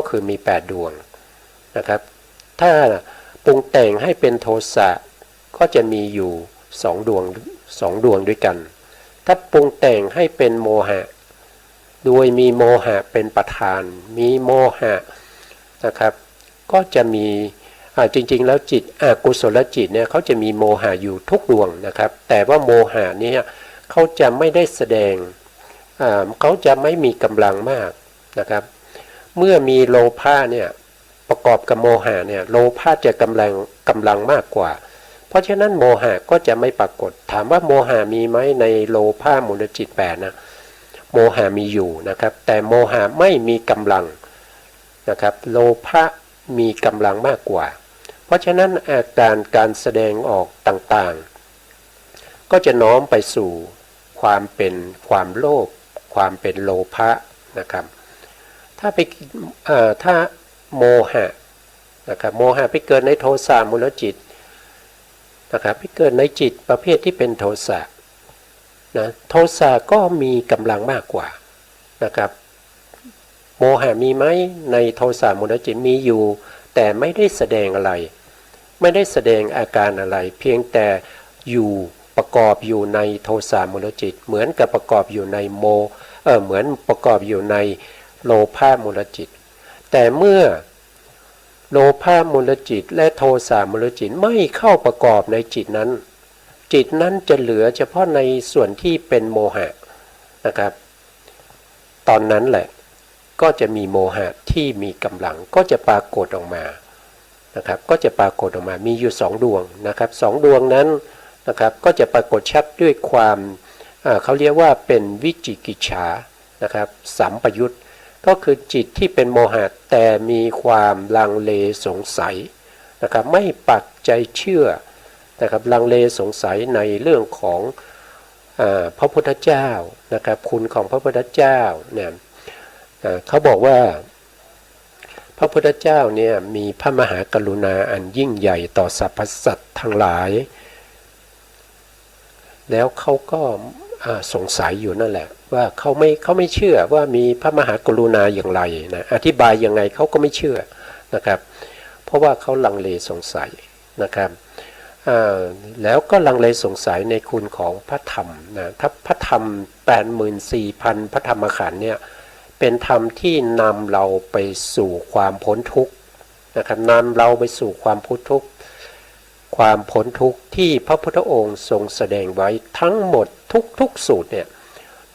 คือมี8ดวงนะครับถ้าปรุงแต่งให้เป็นโทสะก็จะมีอยู่2 ดวงด้วยกันถ้าปรุงแต่งให้เป็นโมหะโดยมีโมหะเป็นประธานมีโมหะนะครับก็จะมีจริงๆแล้วจิตกุศลจิตเนี่ยเขาจะมีโมหะอยู่ทุกดวงนะครับแต่ว่าโมหะเนี่ยเขาจะไม่ได้แสดงเขาจะไม่มีกำลังมากนะครับเมื่อมีโลภะเนี่ยประกอบกับโมหะเนี่ยโลภะจะกำลังมากกว่าเพราะฉะนั้นโมหะก็จะไม่ปรากฏถามว่าโมหะมีไหมในโลภะมูลจิต8นะโมหะมีอยู่นะครับแต่โมหะไม่มีกำลังนะครับโลภะมีกำลังมากกว่าเพราะฉะนั้นอาการแสดงออกต่างๆก็จะน้อมไปสู่ความเป็นความโลภความเป็นโลภะนะครับถ้าโมหะนะครับโมหะไปเกิดในโทสะมูลจิตนะครับไปเกิดในจิตประเภทที่เป็นโทสะนะโทสะก็มีกำลังมากกว่านะครับโมหะมีไหมในโทสะมูลจิตมีอยู่แต่ไม่ได้แสดงอะไรไม่ได้แสดงอาการอะไรเพียงแต่อยู่ประกอบอยู่ในโทสะมูลจิตเหมือนกับประกอบอยู่ในเหมือนประกอบอยู่ในโลภะมูลจิตแต่เมื่อโลภะมูลจิตและโทสะมูลจิตไม่เข้าประกอบในจิตนั้นจิตนั้นจะเหลือเฉพาะในส่วนที่เป็นโมหะนะครับตอนนั้นแหละก็จะมีโมหะที่มีกำลังก็จะปรากฏออกมานะครับก็จะปรากฏออกมามีอยู่2 ดวงนะครับ2 ดวงนั้นนะครับก็จะปรากฏชัดด้วยความเขาเรียกว่าเป็นวิจิกิจฉานะครับสัมปยุตก็คือจิตที่เป็นโมหะแต่มีความลังเลสงสัยนะครับไม่ปักใจเชื่อนะครับลังเลสงสัยในเรื่องของพระพุทธเจ้านะครับคุณของพระพุทธเจ้าเนี่ยเขาบอกว่าพระพุทธเจ้าเนี่ยมีพระมหากรุณาอันยิ่งใหญ่ต่อสรรพสัตว์ทั้งหลายแล้วเขาก็สงสัยอยู่นั่นแหละว่าเขาไม่เชื่อว่ามีพระมหากรุณาอย่างไรนะอธิบายยังไงเขาก็ไม่เชื่อนะครับเพราะว่าเขาลังเลสงสัยนะครับแล้วก็ลังเลสงสัยในคุณของพระธรรมนะถ้าพระธรรม 84,000 พระธรรมขันธ์เนี่ยเป็นธรรมที่นำเราไปสู่ความพ้นทุกข์นะครับนำเราไปสู่ความพ้นทุกข์ที่พระพุทธองค์ทรงแสดงไว้ทั้งหมดทุกสูตรเนี่ย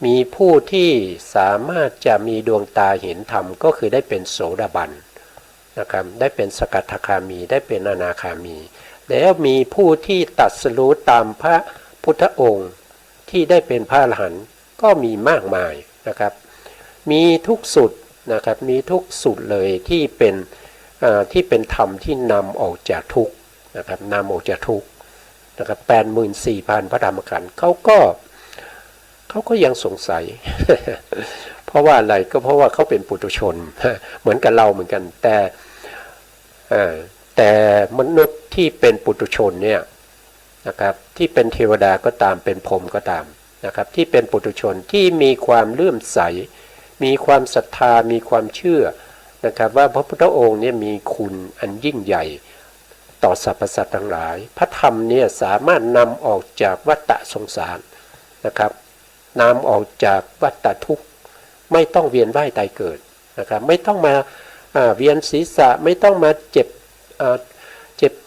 มีผู้ที่สามารถจะมีดวงตาเห็นธรรมก็คือได้เป็นโสดาบันนะครับได้เป็นสกทาคามีได้เป็นอนาคามีแล้วมีผู้ที่ตรัสรู้ตามพระพุทธองค์ที่ได้เป็นพระอรหันต์ก็มีมากมายนะครับมีทุกสุดนะครับมีทุกสุดเลยที่เป็นธรรมที่นำออกจากทุกข์นะครับนำออกจากทุกข์นะครับ 84,000 พระธรรมขันธ์เขาก็ยังสงสัย เพราะว่าอะไรก็เพราะว่าเขาเป็นปุถุชนเหมือนกับเราเหมือนกันแต่มนุษย์ที่เป็นปุถุชนเนี่ยนะครับที่เป็นเทวดาก็ตามเป็นพรหมก็ตามนะครับที่เป็นปุถุชนที่มีความเลื่อมใสมีความศรัทธามีความเชื่อนะครับว่าพระพุทธองค์เนี่ยมีคุณอันยิ่งใหญ่ต่อสรรพสัตว์ทั้งหลายพระธรรมเนี่ยสามารถนำออกจากวัฏสงสารนะครับนำออกจากวัฏทุกข์ไม่ต้องเวียนว่ายตายเกิดนะครับไม่ต้องมาเวียนศีรษะไม่ต้องมาเจ็บ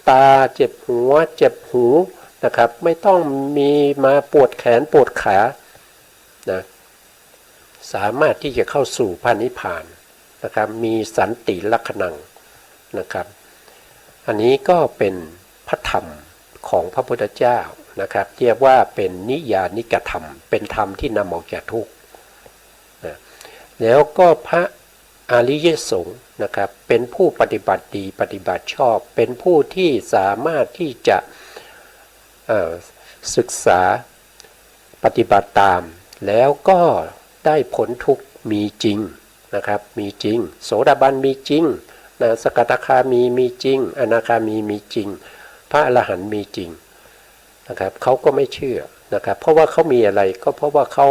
ตาเจ็บหัวเจ็บหูนะครับไม่ต้องมีมาปวดแขนปวดขานะสามารถที่จะเข้าสู่พระนิพพานนะครับมีสันติลักขณังนะครับอันนี้ก็เป็นพระธรรมของพระพุทธเจ้านะครับเรียกว่าเป็นนิยานิกธรรมเป็นธรรมที่นำออกจากทุกข์นะแล้วก็พระอริยสงฆ์นะครับเป็นผู้ปฏิบัติดีปฏิบัติชอบเป็นผู้ที่สามารถที่จะศึกษาปฏิบัติตามแล้วก็ได้ผลทุกข์มีจริงนะครับมีจริงโสดาบันมีจริงนะสกทาคามีจริงอนาคามีจริงพระอรหันต์มีจริงนะครับเขาก็ไม่เชื่อนะครับเพราะว่าเขามีอะไรก็เพราะว่าเขา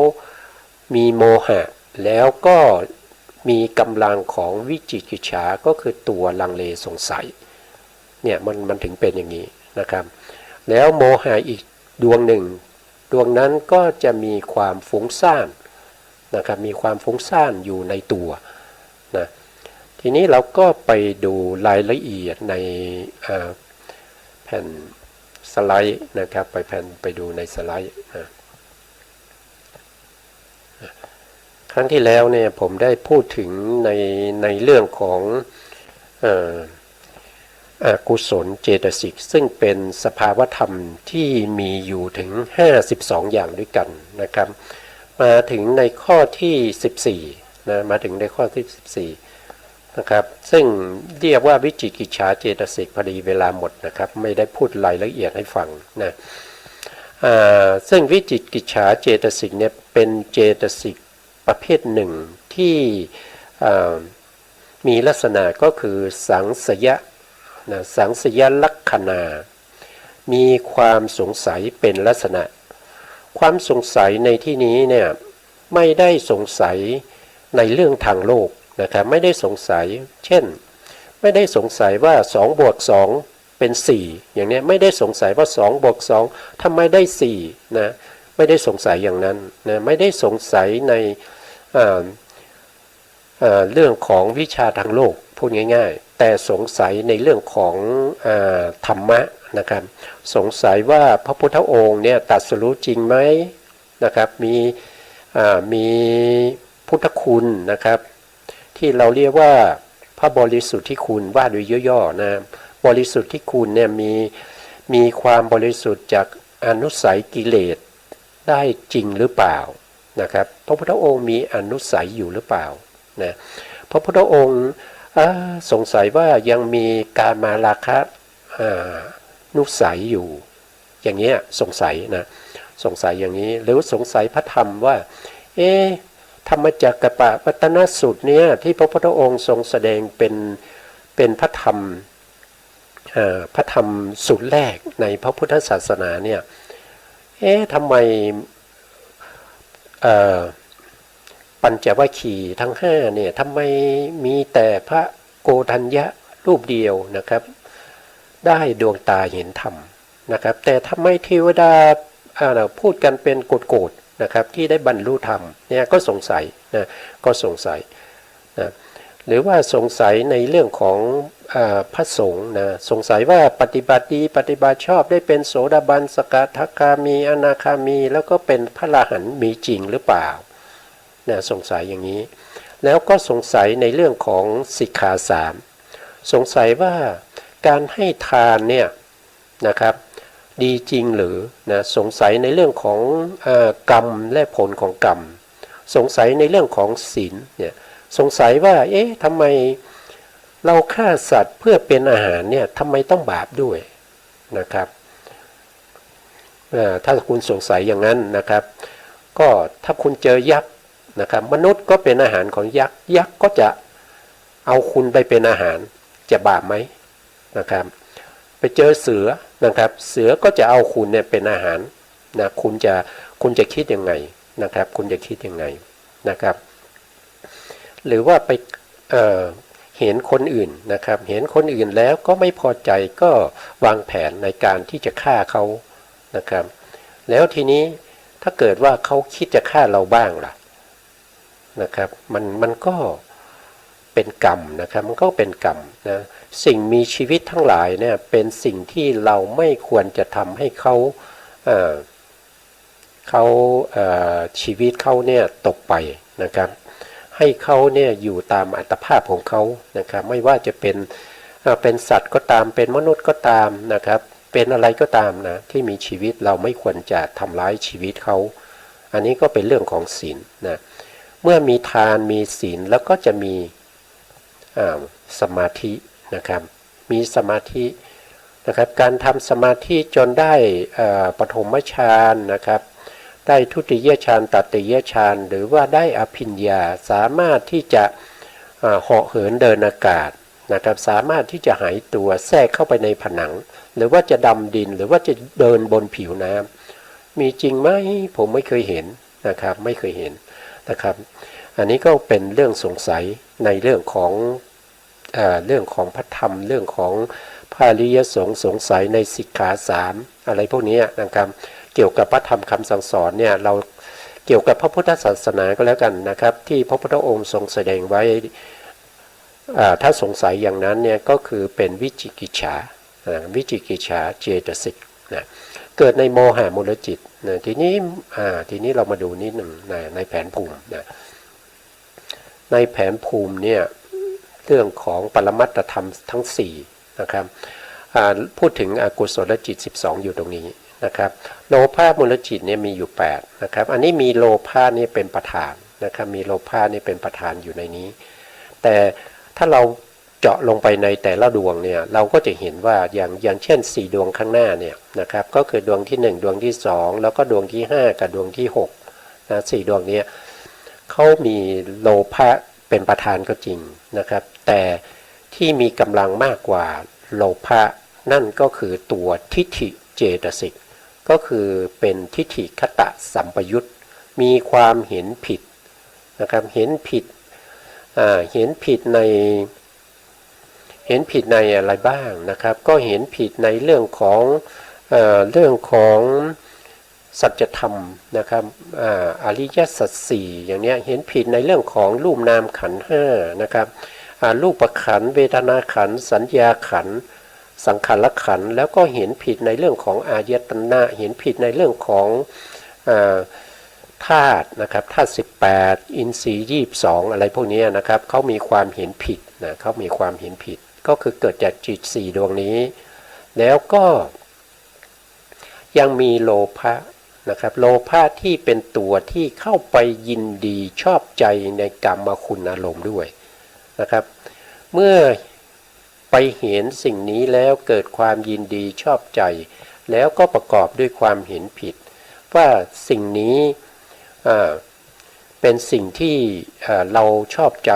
มีโมหะแล้วก็ มีกำลังของวิจิกิจฉาก็คือตัวลังเลสงสัยเนี่ยมันถึงเป็นอย่างนี้นะครับแล้วโมหะอีกดวงหนึ่งดวงนั้นก็จะมีความฟุ้งซ่านนะครับมีความฟุ้งซ่านอยู่ในตัวนะทีนี้เราก็ไปดูรายละเอียดในแผ่นสไลด์นะครับไปดูในสไลด์นะครั้งที่แล้วเนี่ยผมได้พูดถึงในเรื่องของอกุศลเจตสิกซึ่งเป็นสภาวธรรมที่มีอยู่ถึง52อย่างด้วยกันนะครับมาถึงในข้อที่14นะมาถึงในข้อที่14นะครับซึ่งเรียกว่าวิจิกิจฉาเจตสิกพอดีเวลาหมดนะครับไม่ได้พูดรายละเอียดให้ฟังนะซึ่งวิจิกิจฉาเจตสิกเนี่ยเป็นเจตสิกประเภทหนึ่งที่มีลักษณะก็คือสังสยะนะสังสยลักขณามีความสงสัยเป็นลักษณะความสงสัยในที่นี้เนี่ยไม่ได้สงสัยในเรื่องทางโลกนะครับไม่ได้สงสัยเช่นไม่ได้สงสัยว่า2 บวก 2เป็น4อย่างนี้ไม่ได้สงสัยว่า2 บวก 2ทำไมได้4นะไม่ได้สงสัยอย่างนั้นนะไม่ได้สงสัยในเรื่องของวิชาทางโลกพูดง่ายๆแต่สงสัยในเรื่องของธรรมะนะครับสงสัยว่าพระพุทธองค์เนี่ยตรัสรู้จริงไหมนะครับมีพุทธคุณนะครับที่เราเรียกว่าพระบริสุทธิคุณว่าโดยย่อๆนะบริสุทธิคุณเนี่ยมีความบริสุทธิ์จากอนุสัยกิเลสได้จริงหรือเปล่านะครับพระพุทธองค์มีอนุสัยอยู่หรือเปล่านะพระพุทธองค์สงสัยว่ายังมีการมาราคะนุสัยอยู่อย่างนี้สงสัยนะสงสัยอย่างนี้หรือสงสัยพระธรรมว่าธรรมจักรปวัตนสูตรเนี่ยที่พระพุทธองค์ทรงแสดงเป็นพระธรรมสูตรแรกในพระพุทธศาสนาเนี่ยทำไมปัญจวัคคีย์ทั้ง5เนี่ยทำไมมีแต่พระโกฏัญญะรูปเดียวนะครับได้ดวงตาเห็นธรรมนะครับแต่ทำไมเทวดาพูดกันเป็นโกรธๆนะครับที่ได้บรรลุธรรมเนี่ยก็สงสัยนะก็สงสัยนะหรือว่าสงสัยในเรื่องของพระสงฆ์นะสงสัยว่าปฏิบัติดีปฏิบัติชอบได้เป็นโสดาบันสกทาคามีอนาคามีแล้วก็เป็นพระอรหันต์มีจริงหรือเปล่านะสงสัยอย่างนี้แล้วก็สงสัยในเรื่องของสิกขา3สงสัยว่าการให้ทานเนี่ยนะครับดีจริงหรือนะสงสัยในเรื่องของกรรมและผลของกรรมสงสัยในเรื่องของศีลเนี่ยสงสัยว่าทำไมเราฆ่าสัตว์เพื่อเป็นอาหารเนี่ยทำไมต้องบาปด้วยนะครับถ้าคุณสงสัยอย่างนั้นนะครับก็ถ้าคุณเจอยักษ์นะครับมนุษย์ก็เป็นอาหารของยักษ์ยักษ์ก็จะเอาคุณไปเป็นอาหารจะบาปไหมนะครับไปเจอเสือนะครับเสือก็จะเอาคุณเนี่ยเป็นอาหารนะคุณจะคิดยังไงนะครับคุณจะคิดยังไงนะครับหรือว่าไปเห็นคนอื่นนะครับเห็นคนอื่นแล้วก็ไม่พอใจก็วางแผนในการที่จะฆ่าเขานะครับแล้วทีนี้ถ้าเกิดว่าเขาคิดจะฆ่าเราบ้างล่ะนะครับมันก็เป็นกรรมนะครับมันก็เป็นกรรมนะสิ่งมีชีวิตทั้งหลายเนี่ยเป็นสิ่งที่เราไม่ควรจะทำให้เขาชีวิตเขาเนี่ยตกไปนะครับให้เขาเนี่ยอยู่ตามอัตภาพของเขานะครับไม่ว่าจะเป็นสัตว์ก็ตามเป็นมนุษย์ก็ตามนะครับเป็นอะไรก็ตามนะที่มีชีวิตเราไม่ควรจะทำร้ายชีวิตเขาอันนี้ก็เป็นเรื่องของศีลนะเมื่อมีทานมีศีลแล้วก็จะมีสมาธินะครับมีสมาธินะครับการทำสมาธิจนได้ปฐมฌานนะครับได้ทุติยฌานตติยฌานหรือว่าได้อภิญญาสามารถที่จะเหาะเหินเดินอากาศนะครับสามารถที่จะหายตัวแทรกเข้าไปในผนังหรือว่าจะดำดินหรือว่าจะเดินบนผิวน้ำมีจริงไหมผมไม่เคยเห็นนะครับไม่เคยเห็นนะครับ อันนี้ก็เป็นเรื่องสงสัยในเรื่องของพระธรรมเรื่องของพระอริยสงฆ์สงสัยในสิกขาสามอะไรพวกนี้นะครับเกี่ยวกับพระธรรมคำสั่งสอนเนี่ยเราเกี่ยวกับพระพุทธศาสนาก็แล้วกันนะครับที่พระพุทธองค์ทรงแสดงไว้ถ้าสงสัยอย่างนั้นเนี่ยก็คือเป็นวิจิกิจฉาเจตสิกนะเกิดในโมหะมูลจิตนะทีนี้เรามาดูนิดหนึ่งในแผนภูมินะในแผนภูมิเนี่ยเรื่องของปรมัตถธรรมทั้ง4นะครับพูดถึงอกุศลจิต12อยู่ตรงนี้นะครับโลภะมูลจิตเนี่ยมีอยู่8นะครับอันนี้มีโลภะนี่เป็นประธานนะครับมีโลภะนี่เป็นประธานอยู่ในนี้แต่ถ้าเราเจาะลงไปในแต่ละดวงเนี่ยเราก็จะเห็นว่าอย่างเช่น4ดวงข้างหน้าเนี่ยนะครับก็คือดวงที่1ดวงที่2แล้วก็ดวงที่5กับดวงที่6นะ4ดวงนี้เขามีโลภะเป็นประธานก็จริงนะครับแต่ที่มีกำลังมากกว่าโลภะนั่นก็คือตัวทิฏฐิเจตสิกก็คือเป็นทิฏฐิคตะสัมปยุตมีความเห็นผิดนะครับเห็นผิดในอะไรบ้างนะครับก็เห็นผิดในเรื่องของสัจธรรมนะครับอริยสัจสี่อย่างนี้เห็นผิดในเรื่องของรูปนามขันธ์5นะครับรูปขันธ์เวทนาขันธ์สัญญาขันธ์สังขารขันธ์แล้วก็เห็นผิดในเรื่องของอายตนะเห็นผิดในเรื่องของธาตุนะครับธาตุ18อินทรีย์22อะไรพวกนี้นะครับเขามีความเห็นผิดนะเขามีความเห็นผิดก็คือเกิดจากจิต4ดวงนี้แล้วก็ยังมีโลภะนะครับโลภะที่เป็นตัวที่เข้าไปยินดีชอบใจในกรรมคุณอารมณ์ด้วยนะครับเมื่อไปเห็นสิ่งนี้แล้วเกิดความยินดีชอบใจแล้วก็ประกอบด้วยความเห็นผิดว่าสิ่งนี้เป็นสิ่งที่เราชอบใจ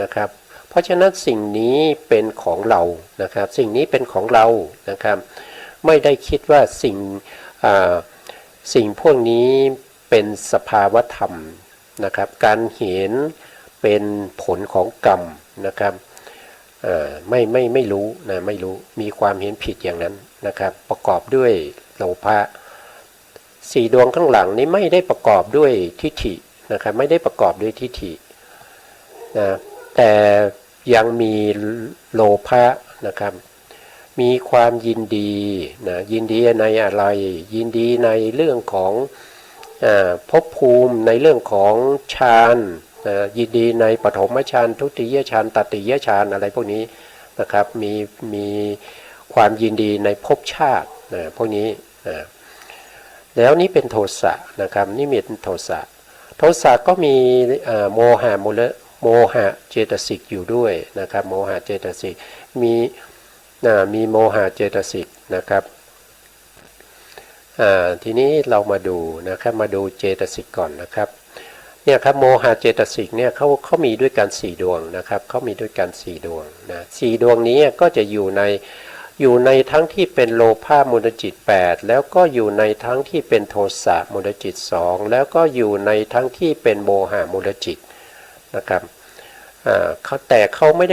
นะครับเพราะฉะนั้นสิ่งนี้เป็นของเรานะครับสิ่งนี้เป็นของเรานะครับไม่ได้คิดว่าสิ่งพวกนี้เป็นสภาวธรรมนะครับการเห็นเป็นผลของกรรมนะครับไม่รู้นะไม่รู้มีความเห็นผิดอย่างนั้นนะครับประกอบด้วยโลภะ4ดวงข้างหลังนี้ไม่ได้ประกอบด้วยทิฏฐินะครับไม่ได้ประกอบด้วยทิฏฐินะแต่ยังมีโลภะนะครับมีความยินดีนะยินดีในอะไรยินดีในเรื่องของภพภูมิในเรื่องของฌานยินดีในปฐมฌานทุติยฌานตติยฌานอะไรพวกนี้นะครับมีความยินดีในภพชาติพวกนี้แล้วนี่เป็นโทสะนะครับนี่เป็นโทสะก็มีโมหะเจตสิกอยู่ด้วยนะครับโมหะเจตสิกมีโมหะเจตสิกนะครับทีนี้เรามาดูนะครับมาดูเจตสิกก่อนนะครับเนี่ยครับโมหะเจตสิกเนี่ยเขามีด้วยกัน4ดวงนะครับเขามีด้วยกัน4ดวงนะ4ดวงนี้ก็จะอยู่ในทั้งที่เป็นโลภะมูลจิต8แล้วก็อยู่ในทั้งที่เป็นโทสะมูลจิต2แล้วก็อยู่ในทั้งที่เป็นโมหะมูลจิตนะครับแต่เขาไม่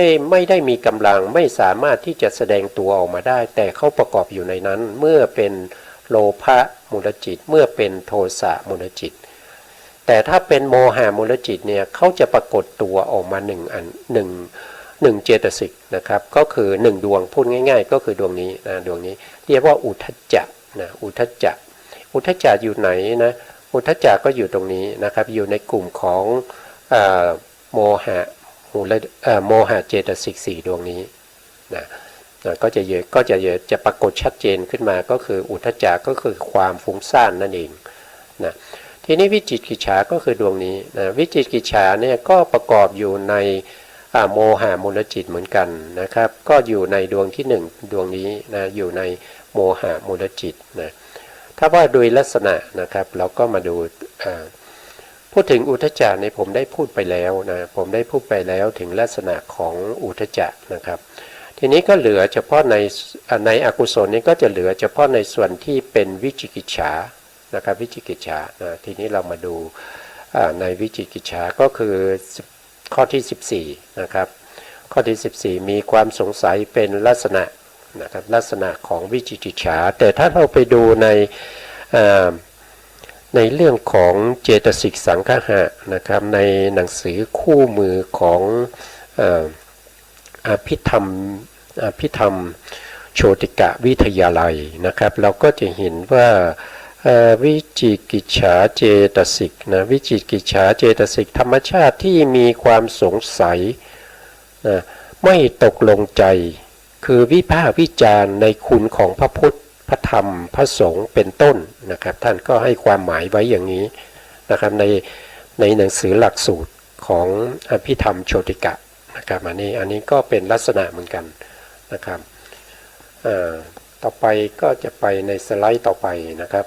ได้มีกำลังไม่สามารถที่จะแสดงตัวออกมาได้แต่เขาประกอบอยู่ในนั้นเมื่อเป็นโลภะมูลจิตเมื่อเป็นโทสะมูลจิตแต่ถ้าเป็นโมหะมูลจิตเนี่ยเขาจะปรากฏตัวออกมาหนึ่งเจตสิกนะครับก็คือ1ดวงพูดง่ายๆก็คือดวงนี้นะดวงนี้เรียกว่าอุทธัจจะนะอุทธัจจะอยู่ไหนนะอุทธัจจะก็อยู่ตรงนี้นะครับอยู่ในกลุ่มของโมหะเจตสิก4ดวงนี้นะก็จะปรากฏชัดเจนขึ้นมาก็คืออุทธัจจะก็คือความฟุ้งซ่านนั่นเองนะทีนี้วิจิกิจฉาก็คือดวงนี้นะวิจิกิจฉาเนี่ยก็ประกอบอยู่ในโมหะมูลจิตเหมือนกันนะครับก็อยู่ในดวงที่1ดวงนี้นะอยู่ในโมหะมูลจิตนะถ้าว่าโดยลักษณะนะครับเราก็มาดูพูดถึงอุทธัจจะในผมได้พูดไปแล้วนะผมได้พูดไปแล้วถึงลักษณะของอุทธัจจะนะครับทีนี้ก็เหลือเฉพาะในอกุศลนี้ก็จะเหลือเฉพาะในส่วนที่เป็นวิจิกิจฉานะครับวิจิกิจฉาทีนี้เรามาดู ในวิจิกิจฉาก็คือข้อที่14นะครับข้อที่14มีความสงสัยเป็นลักษณะนะครับลักษณะของวิจิกิจฉาแต่ถ้าเราไปดูในเรื่องของเจตสิกสังคหะนะครับในหนังสือคู่มือของอภิธรรมโชติกะวิทยาลัยนะครับเราก็จะเห็นว่าวิจิกิจฉาเจตสิกนะวิจิกิจฉาเจตสิกธรรมชาติที่มีความสงสัยนะไม่ตกลงใจคือวิพากษ์วิจารณ์ในคุณของพระพุทธพระธรรมพระสงฆ์เป็นต้นนะครับท่านก็ให้ความหมายไว้อย่างนี้นะครับในหนังสือหลักสูตรของอภิธรรมโชติกะนะครับอันนี้ก็เป็นลักษณะเหมือนกันนะครับต่อไปก็จะไปในสไลด์ต่อไปนะครับ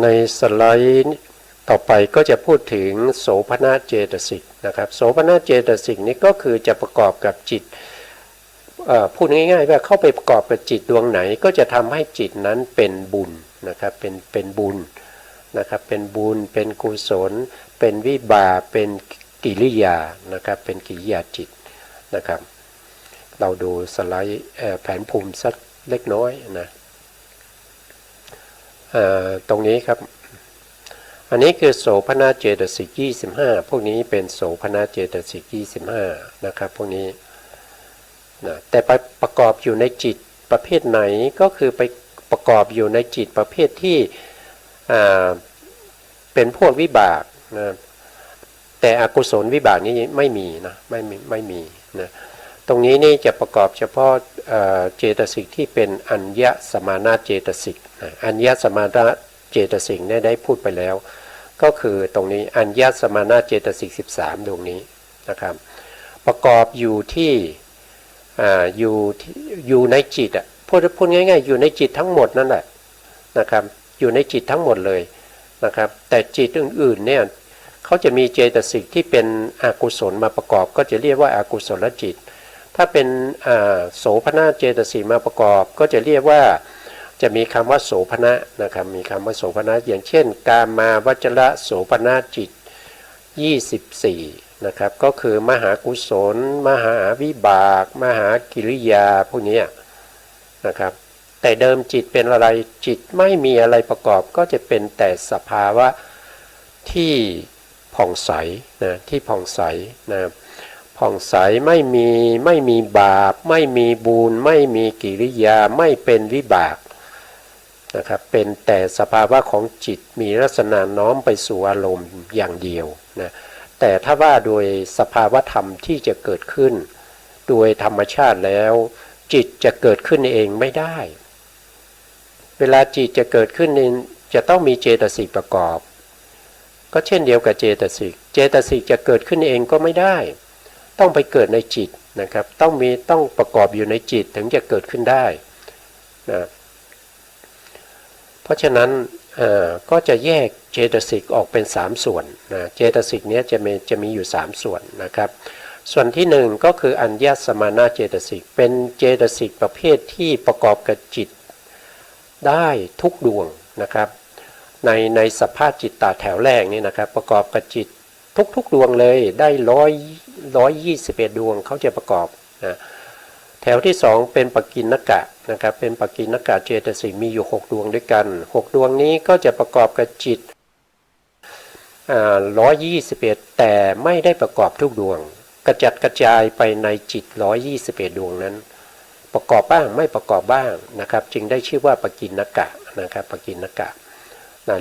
ในสไลด์ต่อไปก็จะพูดถึงโสภณเจตสิกนะครับโสภณเจตสิกนี้ก็คือจะประกอบกับจิตพูดง่ายๆว่าเข้าไปประกอบกับจิตดวงไหนก็จะทำให้จิตนั้นเป็นบุญนะครับเป็นบุญนะครับเป็นบุญเป็นกุศลเป็นวิบากเป็นกิริยานะครับเป็นกิริยาจิตนะครับเราดูสไลด์แผนภูมิสักเล็กน้อยนะตรงนี้ครับอันนี้คือโสภณเจตสิก25พวกนี้เป็นโสภณเจตสิก25นะครับพวกนี้นะแต่ไปประกอบอยู่ในจิตประเภทไหนก็คือไปประกอบอยู่ในจิตประเภทที่เป็นพวกวิบากนะแต่อกุศลวิบากนี้ไม่มีนะไม่มีนะตรงนี้นี่จะประกอบเฉพาะเจตสิกที่เป็นอัญญสมานาเจตสิกอัญญสมานาเจตสิกได้พูดไปแล้วก็คือตรงนี้อัญญสมานาเจตสิก13ดวงนี้นะครับประกอบอยู่ที่อยู่ในจิตพูดง่ายๆอยู่ในจิตทั้งหมดนั่นแหละนะครับอยู่ในจิตทั้งหมดเลยนะครับแต่จิตอื่นๆเนี่ยเขาจะมีเจตสิกที่เป็นอกุศลมาประกอบก็จะเรียกว่าอากุศลจิตถ้าเป็นโสภณเจตสิกมาประกอบก็จะเรียกว่าจะมีคำว่าโสภณะนะครับมีคำว่าโสภณะอย่างเช่นกามาวจรโสภณจิต24นะครับก็คือมหากุศลมหาวิบากมหากิริยาพวกนี้นะครับแต่เดิมจิตเป็นอะไรจิตไม่มีอะไรประกอบก็จะเป็นแต่สภาวะที่ผ่องใสนะที่ผ่องใสนะผ่องใสไม่มีบาปไม่มีบุญไม่มีกิริยาไม่เป็นวิบากนะครับเป็นแต่สภาวะของจิตมีลักษณะน้อมไปสู่อารมณ์อย่างเดียวนะแต่ถ้าว่าโดยสภาวะธรรมที่จะเกิดขึ้นโดยธรรมชาติแล้วจิตจะเกิดขึ้นเองไม่ได้เวลาจิตจะเกิดขึ้นจะต้องมีเจตสิกประกอบก็เช่นเดียวกับเจตสิกจะเกิดขึ้นเองก็ไม่ได้ต้องไปเกิดในจิตนะครับต้องประกอบอยู่ในจิตถึงจะเกิดขึ้นได้นะเพราะฉะนั้นก็จะแยกเจตสิกออกเป็น3ส่วนนะเจตสิกนี้จะมีอยู่3ส่วนนะครับส่วนที่1ก็คืออัญญสมานาเจตสิกเป็นเจตสิกประเภทที่ประกอบกับจิตได้ทุกดวงนะครับในสภาพจิตตาแถวแรกนี่นะครับประกอบกับจิตทุกดวงเลยได้121ดวงเขาจะประกอบนะแถวที่2เป็นปกิณณกะนะครับเป็นปกิณณกะเจตสิกมีอยู่6ดวงด้วยกัน6ดวงนี้ก็จะประกอบกับจิต121แต่ไม่ได้ประกอบทุกดวงกระจัดกระจายไปในจิต121ดวงนั้นประกอบบ้างไม่ประกอบบ้างนะครับจึงได้ชื่อว่าปกิณณกะนะครับปกิณณกะ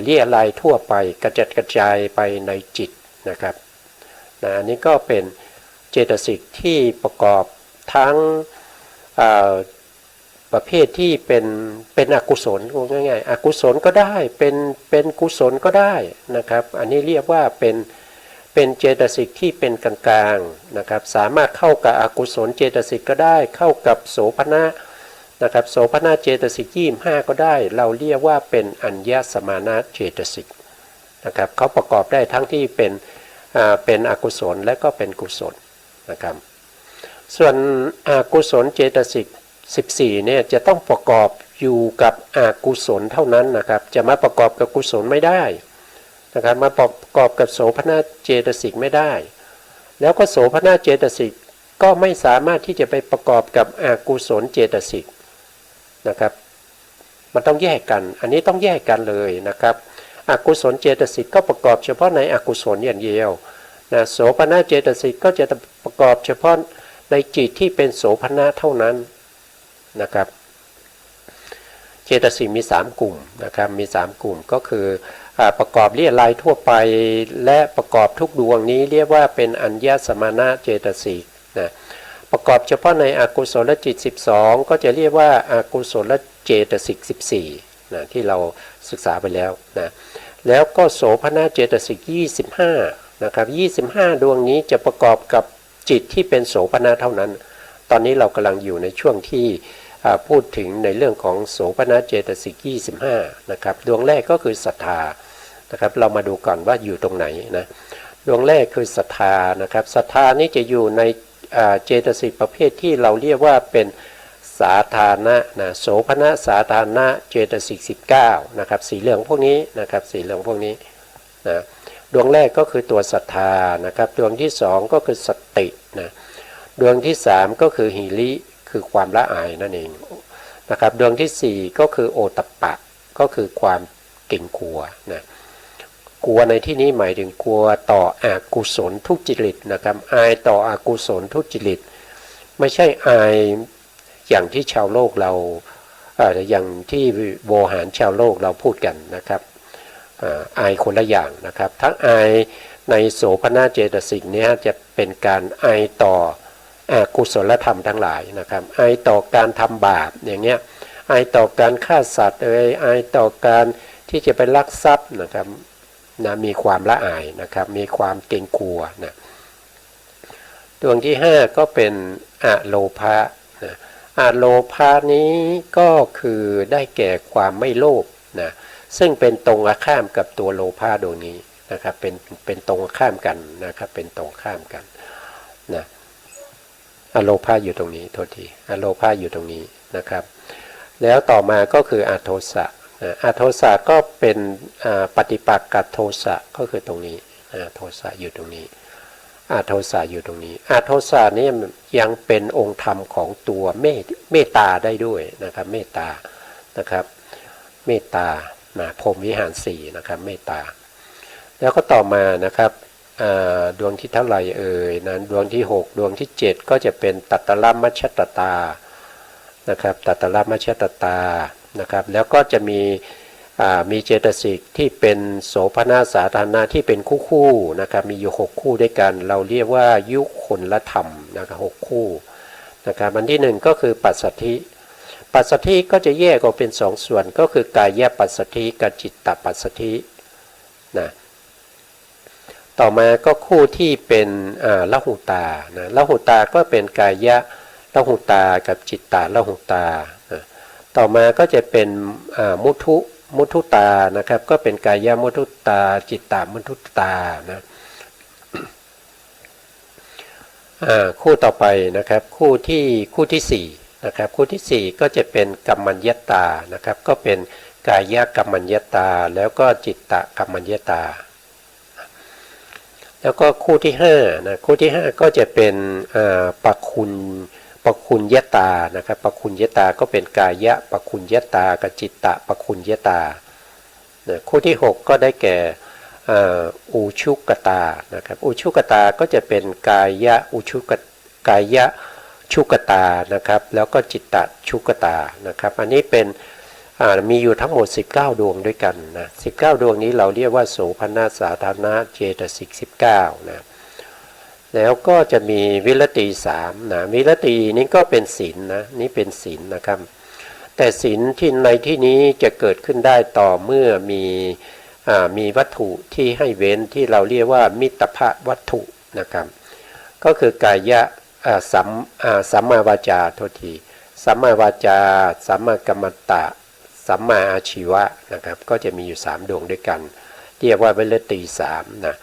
เรียรายทั่วไปกระจัดกระจายไปในจิตนะครับอันนี้ก็เป็นเจตสิกที่ประกอบทั้งประเภทที่เป็นอกุศลง่ายๆอกุศลก็ได้เป็นกุศลก็ได้นะครับอันนี้เรียกว่าเป็นเจตสิกที่เป็นกลางๆนะครับสามารถเข้ากับอกุศลเจตสิกก็ได้เข้ากับโสภณะนะครับโสภณเจตสิก25ก็ได้เราเรียกว่าเป็นอัญญสมานาเจตสิกนะครับเขาประกอบได้ทั้งที่เป็นอกุศลและก็เป็นกุศลนะครับส่วนอกุศลเจตสิก14เนี่ยจะต้องประกอบอยู่กับอกุศลเท่านั้นนะครับจะมาประกอบกับกุศลไม่ได้ นะครับมาประกอบกับโสภณเจตสิกไม่ได้แล้วก็โสภณเจตสิกก็ไม่สามารถที่จะไปประกอบกับอกุศลเจตสิกนะครับมันต้องแยกกันอันนี้ต้องแยกกันเลยนะครับอกุศลเจตสิกก็ประกอบเฉพาะในอกุศลอย่างเดียวนะโสภณเจตสิกก็จะประกอบเฉพาะในจิตที่เป็นโสภณะเท่านั้นนะครับเจตสิกมี3กลุ่มนะครับมี3กลุ่มก็คือประกอบเรียลายทั่วไปและประกอบทุกดวงนี้เรียกว่าเป็นอัญญสมณะเจตสิกนะประกอบเฉพาะในอกุศลจิต12ก็จะเรียกว่าอากุศลเจตสิก14นะที่เราศึกษาไปแล้วนะแล้วก็โสภณเจตสิก25นะครับ25ดวงนี้จะประกอบกับจิตที่เป็นโสภณะเท่านั้นตอนนี้เรากำลังอยู่ในช่วงที่พูดถึงในเรื่องของโสภณเจตสิก25นะครับดวงแรกก็คือศรัทธานะครับเรามาดูก่อนว่าอยู่ตรงไหนนะดวงแรกคือศรัทธานะครับศรัทธานี้จะอยู่ในเจตสิกประเภทที่เราเรียกว่าเป็นสาธารณะนะโสภณสาธารณะเจตสิก19นะครับสีเหลืองพวกนี้นะครับสีเหลืองพวกนี้นะดวงแรกก็คือตัวศรัทธานะครับดวงที่2ก็คือสตินะดวงที่3ก็คือหิริคือความละอายนั่นเองนะครับดวงที่4ก็คือโอตัปปะก็คือความเกรงกลัวนะกลัวในที่นี้หมายถึงกลัวต่ออกุศลทุจริตนะครับอายต่ออกุศลทุจริตไม่ใช่อายอย่างที่ชาวโลกเราอย่างที่โวหารชาวโลกเราพูดกันนะครับอายคนละอย่างนะครับทั้งอายในโสภณเจตสิกนี้จะเป็นการอายต่อกุศลธรรมทั้งหลายนะครับอายต่อการทำบาปอย่างเงี้ยอายต่อการฆ่าสัตว์อายต่อการที่จะไปลักทรัพย์นะครับนะมีความละอายนะครับมีความเกรงกลัวนะดวงที่5ก็เป็นอโลภะนะอโลภะนี้ก็คือได้แก่ความไม่โลภนะซึ่งเป็นตรงข้ามกับตัวโลภะดวงนี้นะครับเป็นตรงข้ามกันนะครับเป็นตรงข้ามกันนะอโลภะอยู่ตรงนี้โทษทีอโลภะอยู่ตรงนี้นะครับแล้วต่อมาก็คืออโทสะอโทสะก็เป็นปฏิปักษ์กับโทสะก็คือตรงนี้โทสะอยู่ตรงนี้อโทสะอยู่ตรงนี้อโทสะนี่ยังเป็นองค์ธรรมของตัวเมตตาได้ด้วยนะครับเมตตานะครับเมตตาพรหมวิหาร4นะครับเมตตาแล้วก็ต่อมานะครับดวงที่เท่าไหร่นั้นดวงที่6ดวงที่7ก็จะเป็นตัตตลมัชฌตตานะครับตัตตลมัชฌตตานะครับแล้วก็จะมีเจตสิกที่เป็นโสภณสาธารณะที่เป็นคู่นะครับมีอยู่6คู่ด้วยกันเราเรียกว่ายุคลละธรรมนะครับ6คู่นะครับอันที่1ก็คือปัสสัทธิปัสสัทธิก็จะแยกออกเป็น2ส่วนก็คือกายปัสสัทธิกับจิตตปัสสัทธินะต่อมาก็คู่ที่เป็นละหุตานะละหุตาก็เป็นกายละหุตากับจิตตละหุตาต่อมาก็จะเป็นมุทุตานะครับก็เป็นกายมุทุตาจิตตมุทุตานะคู่ต่อไปนะครับคู่ที่4นะครับคู่ที่4ก็จะเป็นกัมมัญญตานะครับก็เป็นกายกัมมัญญตาแล้วก็จิตตกัมมัญญตาแล้วก็คู่ที่5นะคู่ที่5ก็จะเป็นปักคุณยตานะครับปักคุณยตาก็เป็นกายะปักคุณยตากับจิตตะปักคุณยตาคู่ที่6ก็ได้แก่อุชุกตานะครับอุชุกตาก็จะเป็นกายะกายะชุกตานะครับแล้วก็จิตตะชุกตานะครับอันนี้เป็นมีอยู่ทั้งหมด19ดวงด้วยกันนะ19ดวงนี้เราเรียกว่าโสภณสาธารณะเจตสิก19นะแล้วก็จะมีวิรติ3นะวิรตินี้ก็เป็นศีลนะนี่เป็นศีลนะครับแต่ศีลที่ในที่นี้จะเกิดขึ้นได้ต่อเมื่อมีวัตถุที่ให้เว้นที่เราเรียกว่ามิตรภวัตถุนะครับก็คือกายะสัมมาวาจาโทษทีสัมมาวาจาสัมมากัมมันตะสัมมาอาชีวะนะครับก็จะมีอยู่3ดวงด้วยกันเรียกว่าวิรติ3นะ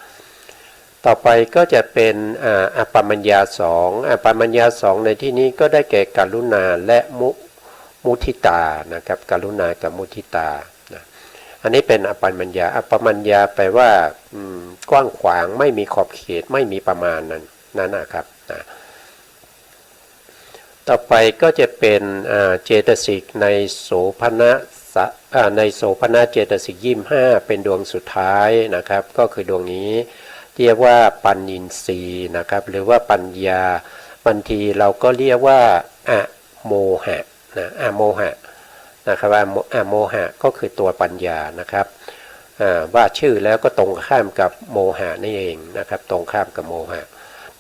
ต่อไปก็จะเป็นอปมัญญา2อปมัญญา2ในที่นี้ก็ได้แก่กรุณาและมุทิตานะครับกรุณากับมุทิตานะอ อันนี้เป็นอปัมมัญญาอปัมมัญญาแปลว่ากว้างขวางไม่มีขอบเขตไม่มีประมาณนั่นนะครับต่อไปก็จะเป็นเจตสิกในโสภณะในโสภณะเจตสิก25เป็นดวงสุดท้ายนะครับก็คือดวงนี้เรียกว่าปัญญินทรีย์นะครับหรือว่าปัญญาบางทีเราก็เรียกว่าอโมหะนะอโมหะนะครับอโมหะก็คือตัวปัญญานะครับว่าชื่อแล้วก็ตรงข้ามกับโมหะนี่เองนะครับตรงข้ามกับโมหะ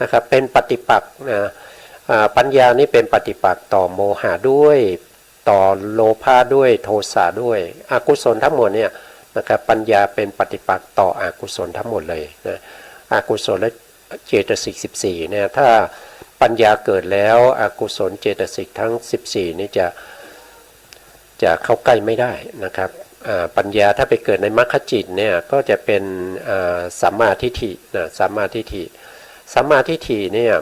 นะครับเป็นปฏิปักษ์นะปัญญานี่เป็นปฏิปักษ์ต่อโมหะด้วยต่อโลภะด้วยโทสะด้วยอกุศลทั้งหมดเนี่ยนะครับปัญญาเป็นปฏิปักษ์ต่ออกุศลทั้งหมดเลยนะอกุศลและเจตสิก14เนี่ยถ้าปัญญาเกิดแล้วอกุศลเจตสิกทั้ง14นี่จะเข้าใกล้ไม่ได้นะครับปัญญาถ้าไปเกิดในมรรคจิตเนี่ยก็จะเป็นสัมมาทิฏฐินะสัมมาทิฏฐิสัมมาทิฏฐิเนี่ย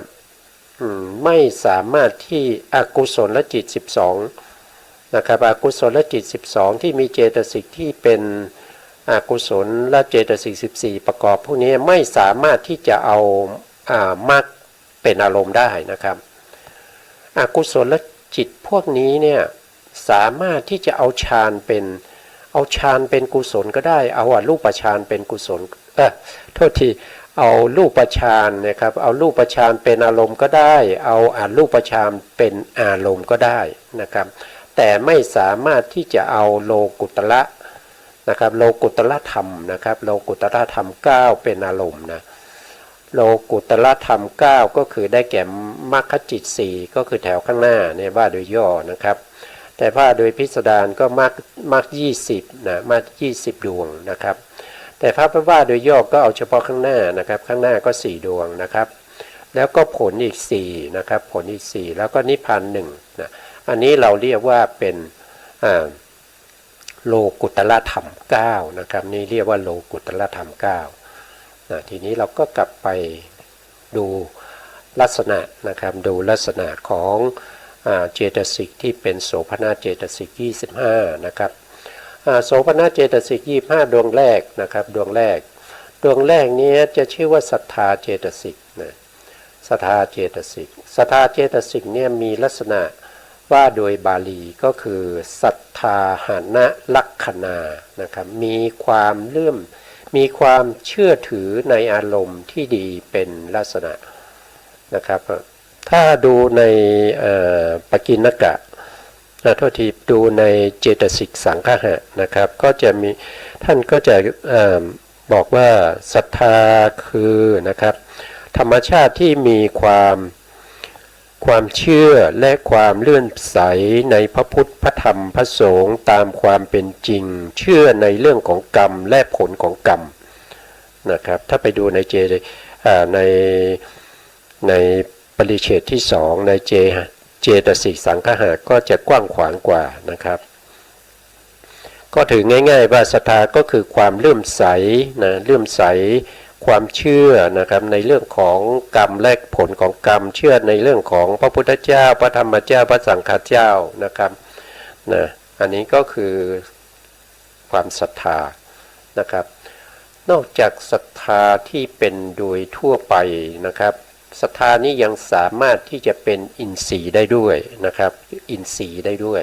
ไม่สามารถที่อกุศลและจิต12นะครับอกุศลและจิต12ที่มีเจตสิกที่เป็นอกุศลและเจตสิก14ประกอบพวกนี้ไม่สามารถที่จะเอามรรคเป็นอารมณ์ได้นะครับอกุศลและจิตพวกนี้เนี่ยสามารถที่จะเอาฌานเป็นกุศลก็ได้เอาอรูปฌานเป็นกุศลโทษทีเอารูปฌานนะครับเอารูปฌานเป็นอารมณ์ก็ได้เอาอรูปฌานเป็นอารมณ์ก็ได้นะครับแต่ไม่สามารถที่จะเอาโลกุตระนะครับโลกุตระธรรมนะครับโลกุตระธรรม9เป็นอารมณ์นะโลกุตระธรรม9ก็คือได้แก่มรรคจิต4ก็คือแถวข้างหน้าเนี่ยว่าโดยย่อนะครับแต่ว่าโดยพิสดารก็มรรค20นะมรรค20ดวงนะครับแต่ถ้าว่าโดยย่อก็เอาเฉพาะข้างหน้านะครับข้างหน้าก็4ดวงนะครับแล้วก็ผลอีก4นะครับผลอีก4แล้วก็นิพพาน1นะอันนี้เราเรียกว่าเป็นโลกุตระธรรม9นะครับนี่เรียกว่าโลกุตระธรรม9นะทีนี้เราก็กลับไปดูลักษณะนะครับดูลักษณะของเจตสิกที่เป็นโสภณะเจตสิก25นะครับโสภณะเจตสิก25ดวงแรกนะครับดวงแรกนี้จะชื่อว่าศรัทธาเจตสิกนะศรัทธาเจตสิกศรัทธาเจตสิกเนี่ยมีลักษณะว่าโดยบาลีก็คือศรัทธาหานะลักขณานะครับมีความเชื่อถือในอารมณ์ที่ดีเป็นลักษณะนะครับถ้าดูในปกิณณกะโทษทีดูในเจตสิกสังคหะนะครับก็จะมีท่านก็จะบอกว่าศรัทธาคือนะครับธรรมชาติที่มีความเชื่อและความเลื่อมใสในพระพุทธพระธรรมพระสงฆ์ตามความเป็นจริงเชื่อในเรื่องของกรรมและผลของกรรมนะครับถ้าไปดูในในปริเฉดที่2ในเจตสิกสังคหะก็จะกว้างขวางกว่านะครับก็ถือง่ายๆว่าศรัทธาก็คือความเลื่อมใสนะเลื่อมใสความเชื่อนะครับในเรื่องของกรรมและผลของกรรมเชื่อในเรื่องของพระพุทธเจ้าพระธรรมเจ้าพระสังฆเจ้านะครับนะอันนี้ก็คือความศรัทธานะครับนอกจากศรัทธาที่เป็นโดยทั่วไปนะครับศรัทธานี้ยังสามารถที่จะเป็นอินทรีย์ได้ด้วยนะครับอินทรีย์ได้ด้วย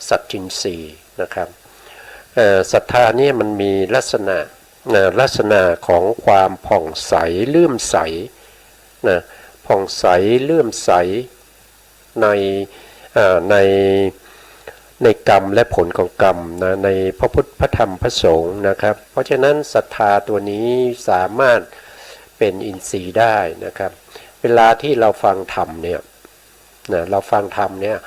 สัจจินทรีย์นะครับศรัทธานี่มันมีลักษณะของความผ่องใสเลื่อมใสนะผ่องใสเลื่อมใสในกรรมและผลของกรรมนะในพระพุทธพระธรรมพระสงฆ์นะครับเพราะฉะนั้นศรัทธาตัวนี้สามารถเป็นอินทรีย์ได้นะครับเวลาที่เราฟังธรรมเนี่ยนะเราฟังธรรมเนี่ย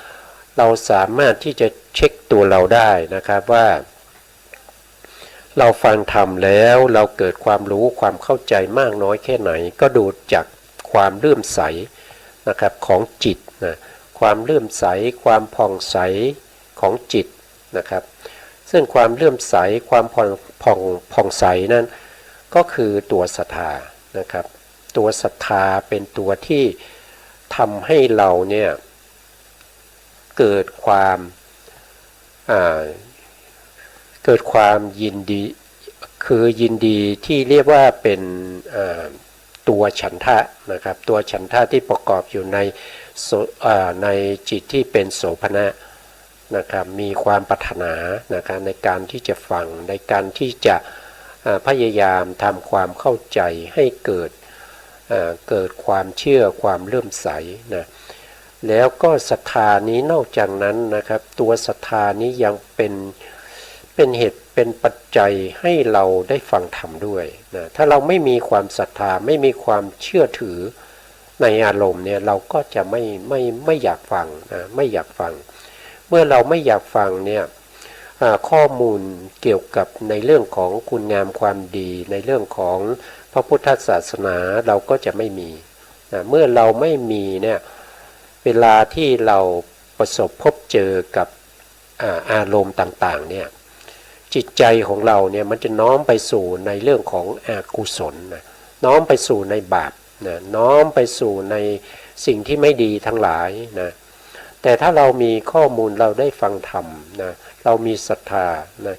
เราสามารถที่จะเช็คตัวเราได้นะครับว่าเราฟังธรรมแล้วเราเกิดความรู้ความเข้าใจมากน้อยแค่ไหนก็ดูจากความเลื่อมใสนะครับของจิตนะความเลื่อมใสความผ่องใสของจิตนะครับซึ่งความเลื่อมใสความผ่องใสนั้นก็คือตัวศรัทธานะครับตัวศรัทธาเป็นตัวที่ทำให้เราเนี่ยเกิดความ เกิดความยินดีคือยินดีที่เรียกว่าเป็นตัวฉันทะนะครับตัวฉันทะที่ประกอบอยู่ในจิตที่เป็นโสภณะนะครับมีความปรารถนานะครับในการที่จะฟังในการที่จะพยายามทำความเข้าใจให้เกิดความเชื่อความเลื่อมใสนะแล้วก็ศรัทธานี้นอกจากนั้นนะครับตัวศรัทธานี้ยังเป็นเหตุเป็นปัจจัยให้เราได้ฟังธรรมด้วยนะถ้าเราไม่มีความศรัทธาไม่มีความเชื่อถือในอารมณ์เนี่ยเราก็จะไม่อยากฟังนะไม่อยากฟังเมื่อเราไม่อยากฟังเนี่ยข้อมูลเกี่ยวกับในเรื่องของคุณงามความดีในเรื่องของพระพุทธศาสนาเราก็จะไม่มีนะเมื่อเราไม่มีเนี่ยเวลาที่เราประสบพบเจอกับอารมณ์ต่างๆเนี่ยจิตใจของเราเนี่ยมันจะน้อมไปสู่ในเรื่องของอกุศลนะน้อมไปสู่ในบาปนะน้อมไปสู่ในสิ่งที่ไม่ดีทั้งหลายนะแต่ถ้าเรามีข้อมูลเราได้ฟังธรรมนะเรามีศรัทธานะ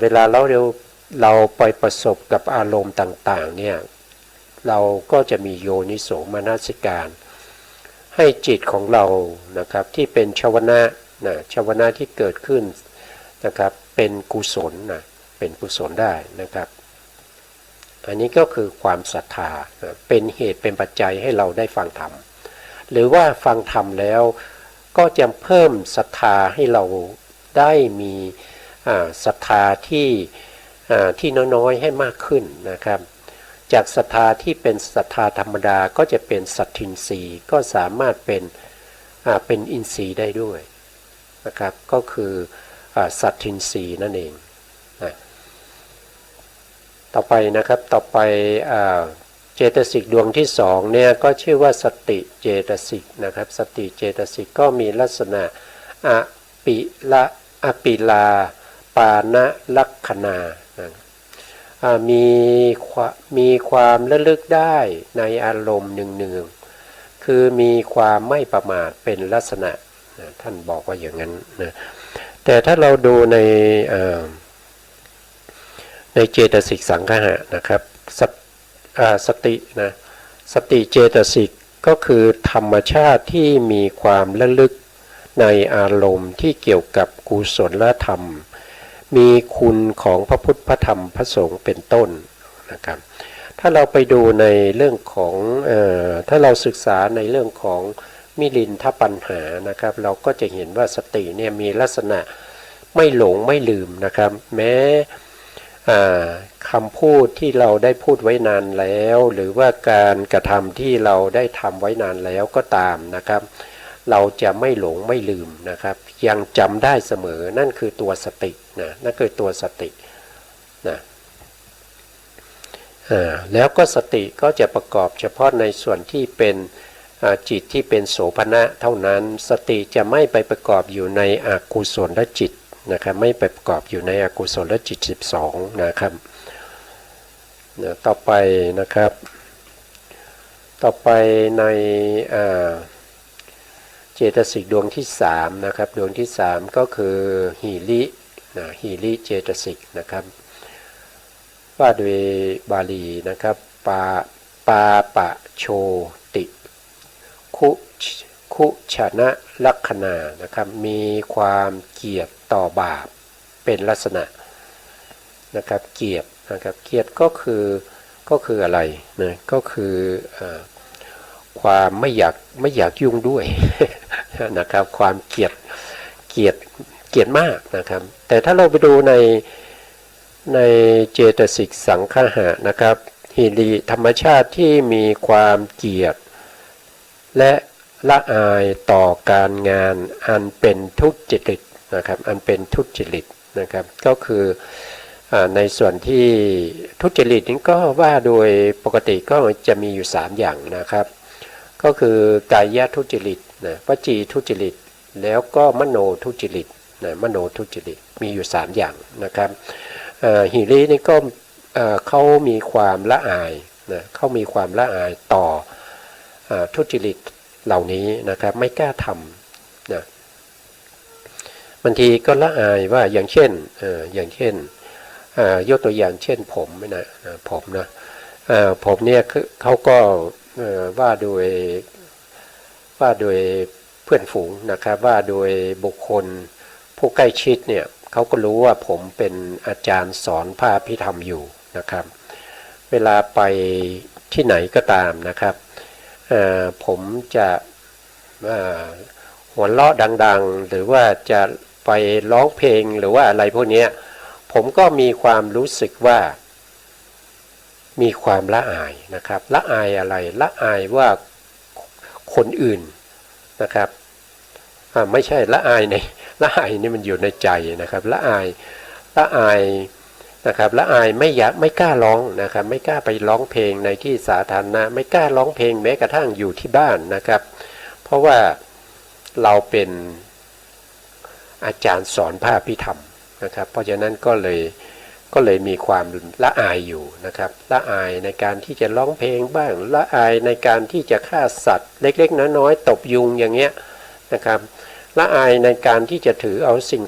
เวลาเราไปประสบกับอารมณ์ต่างๆเนี่ยเราก็จะมีโยนิโสมนสิการให้จิตของเรานะครับที่เป็นชวนะชวนะที่เกิดขึ้นนะครับเป็นกุศลนะเป็นกุศลได้นะครับอันนี้ก็คือความศรัทธานะเป็นเหตุเป็นปัจจัยให้เราได้ฟังธรรมหรือว่าฟังธรรมแล้วก็จะเพิ่มศรัทธาให้เราได้มีศรัทธาที่น้อยๆให้มากขึ้นนะครับจากศรัทธาที่เป็นศรัทธาธรรมดาก็จะเป็นสัตทินรีย์ก็สามารถเป็นอินทรีย์ได้ด้วยนะครับก็คือสัตทินรีย์นั่นเองนะต่อไปนะครับต่อไปเจตสิกดวงที่สองเนี่ยก็ชื่อว่าสติเจตสิกนะครับสติเจตสิกก็มีลักษณะอปิลาปานะลักขณามีความระลึกได้ในอารมณ์หนึ่งๆคือมีความไม่ประมาทเป็นลักษณะท่านบอกว่าอย่างนั้นนะแต่ถ้าเราดูในเจตสิกสังคหะนะครับสตินะสติเจตสิกก็คือธรรมชาติที่มีความระลึกในอารมณ์ที่เกี่ยวกับกุศลธรรมมีคุณของพระพุทธพระธรรมพระสงฆ์เป็นต้นนะครับถ้าเราไปดูในเรื่องของถ้าเราศึกษาในเรื่องของมิลินทปัญหานะครับเราก็จะเห็นว่าสติเนี่ยมีลักษณะไม่หลงไม่ลืมนะครับแม้คำพูดที่เราได้พูดไว้นานแล้วหรือว่าการกระทำที่เราได้ทำไว้นานแล้วก็ตามนะครับเราจะไม่หลงไม่ลืมนะครับยังจำได้เสมอนั่นคือตัวสตินะนั่นคือตัวสตินะแล้วก็สติก็จะประกอบเฉพาะในส่วนที่เป็นจิตที่เป็นโสภณะเท่านั้นสติจะไม่ไปประกอบอยู่ในอกุศลจิตนะครับไม่ไปประกอบอยู่ในอกุศลจิต12นะครับต่อไปนะครับต่อไปในเจตสิกดวงที่3นะครับดวงที่3ก็คือหีริหีริเจตสิกนะครับว่าโดยบาลีนะครับปาปะโชติคุชนะลักขณานะครับมีความเกลียดต่อบาปเป็นลักษณะนะครับเกลียดนะครับเกลียดก็คืออะไรนะก็คือความไม่อยากยุ่งด้วย นะครับความเกลียดมากนะครับแต่ถ้าเราไปดูในเจตสิกสังคหะนะครับหิริธรรมชาติที่มีความเกลียดและละอายต่อการงานอันเป็นทุจริตนะครับอันเป็นทุจริตนะครับก็คือในส่วนที่ทุจริตนี้ก็ว่าโดยปกติก็จะมีอยู่3อย่างนะครับก็คือกายทุจริตนะวจีทุจริตแล้วก็มโนทุจริตนะมโนทุจริตมีอยู่3อย่างนะครับหิรินี่ก็เขามีความละอายนะเขามีความละอายต่อทุจริตเหล่านี้นะครับไม่กล้าทำนะไม างทีก็ละอายว่าอย่างเช่นยกตัวอย่างเช่นผมนะผมนะผมเนี่ยเขาก็ว่าโดยเพื่อนฝูงนะครับว่าโดยบุคคลผู้ใกล้ชิดเนี่ยเขาก็รู้ว่าผมเป็นอาจารย์สอนพระอภิธรรมอยู่นะครับเวลาไปที่ไหนก็ตามนะครับผมจะหัวเราะดังๆหรือว่าจะไปร้องเพลงหรือว่าอะไรพวกนี้ผมก็มีความรู้สึกว่ามีความละอายนะครับละอายอะไรละอายว่าคนอื่นนะครับไม่ใช่ละอายในละอายนี่มันอยู่ในใจนะครับละอายนะครับละอายไม่กล้าร้องนะครับไม่กล้าไปร้องเพลงในที่สาธารณะไม่กล้าร้องเพลงแม้กระทั่งอยู่ที่บ้านนะครับเพราะว่าเราเป็นอาจารย์สอนพระอภิธรรมนะครับเพราะฉะนั้นก็เลยมีความละอายอยู่นะครับละอายในการที่จะร้องเพลงบ้างละอายในการที่จะฆ่าสัตว์เล็กๆน้อยๆตบยุงอย่างเงี้ยนะครับละอายในการที่จะถือเอาสิ่ง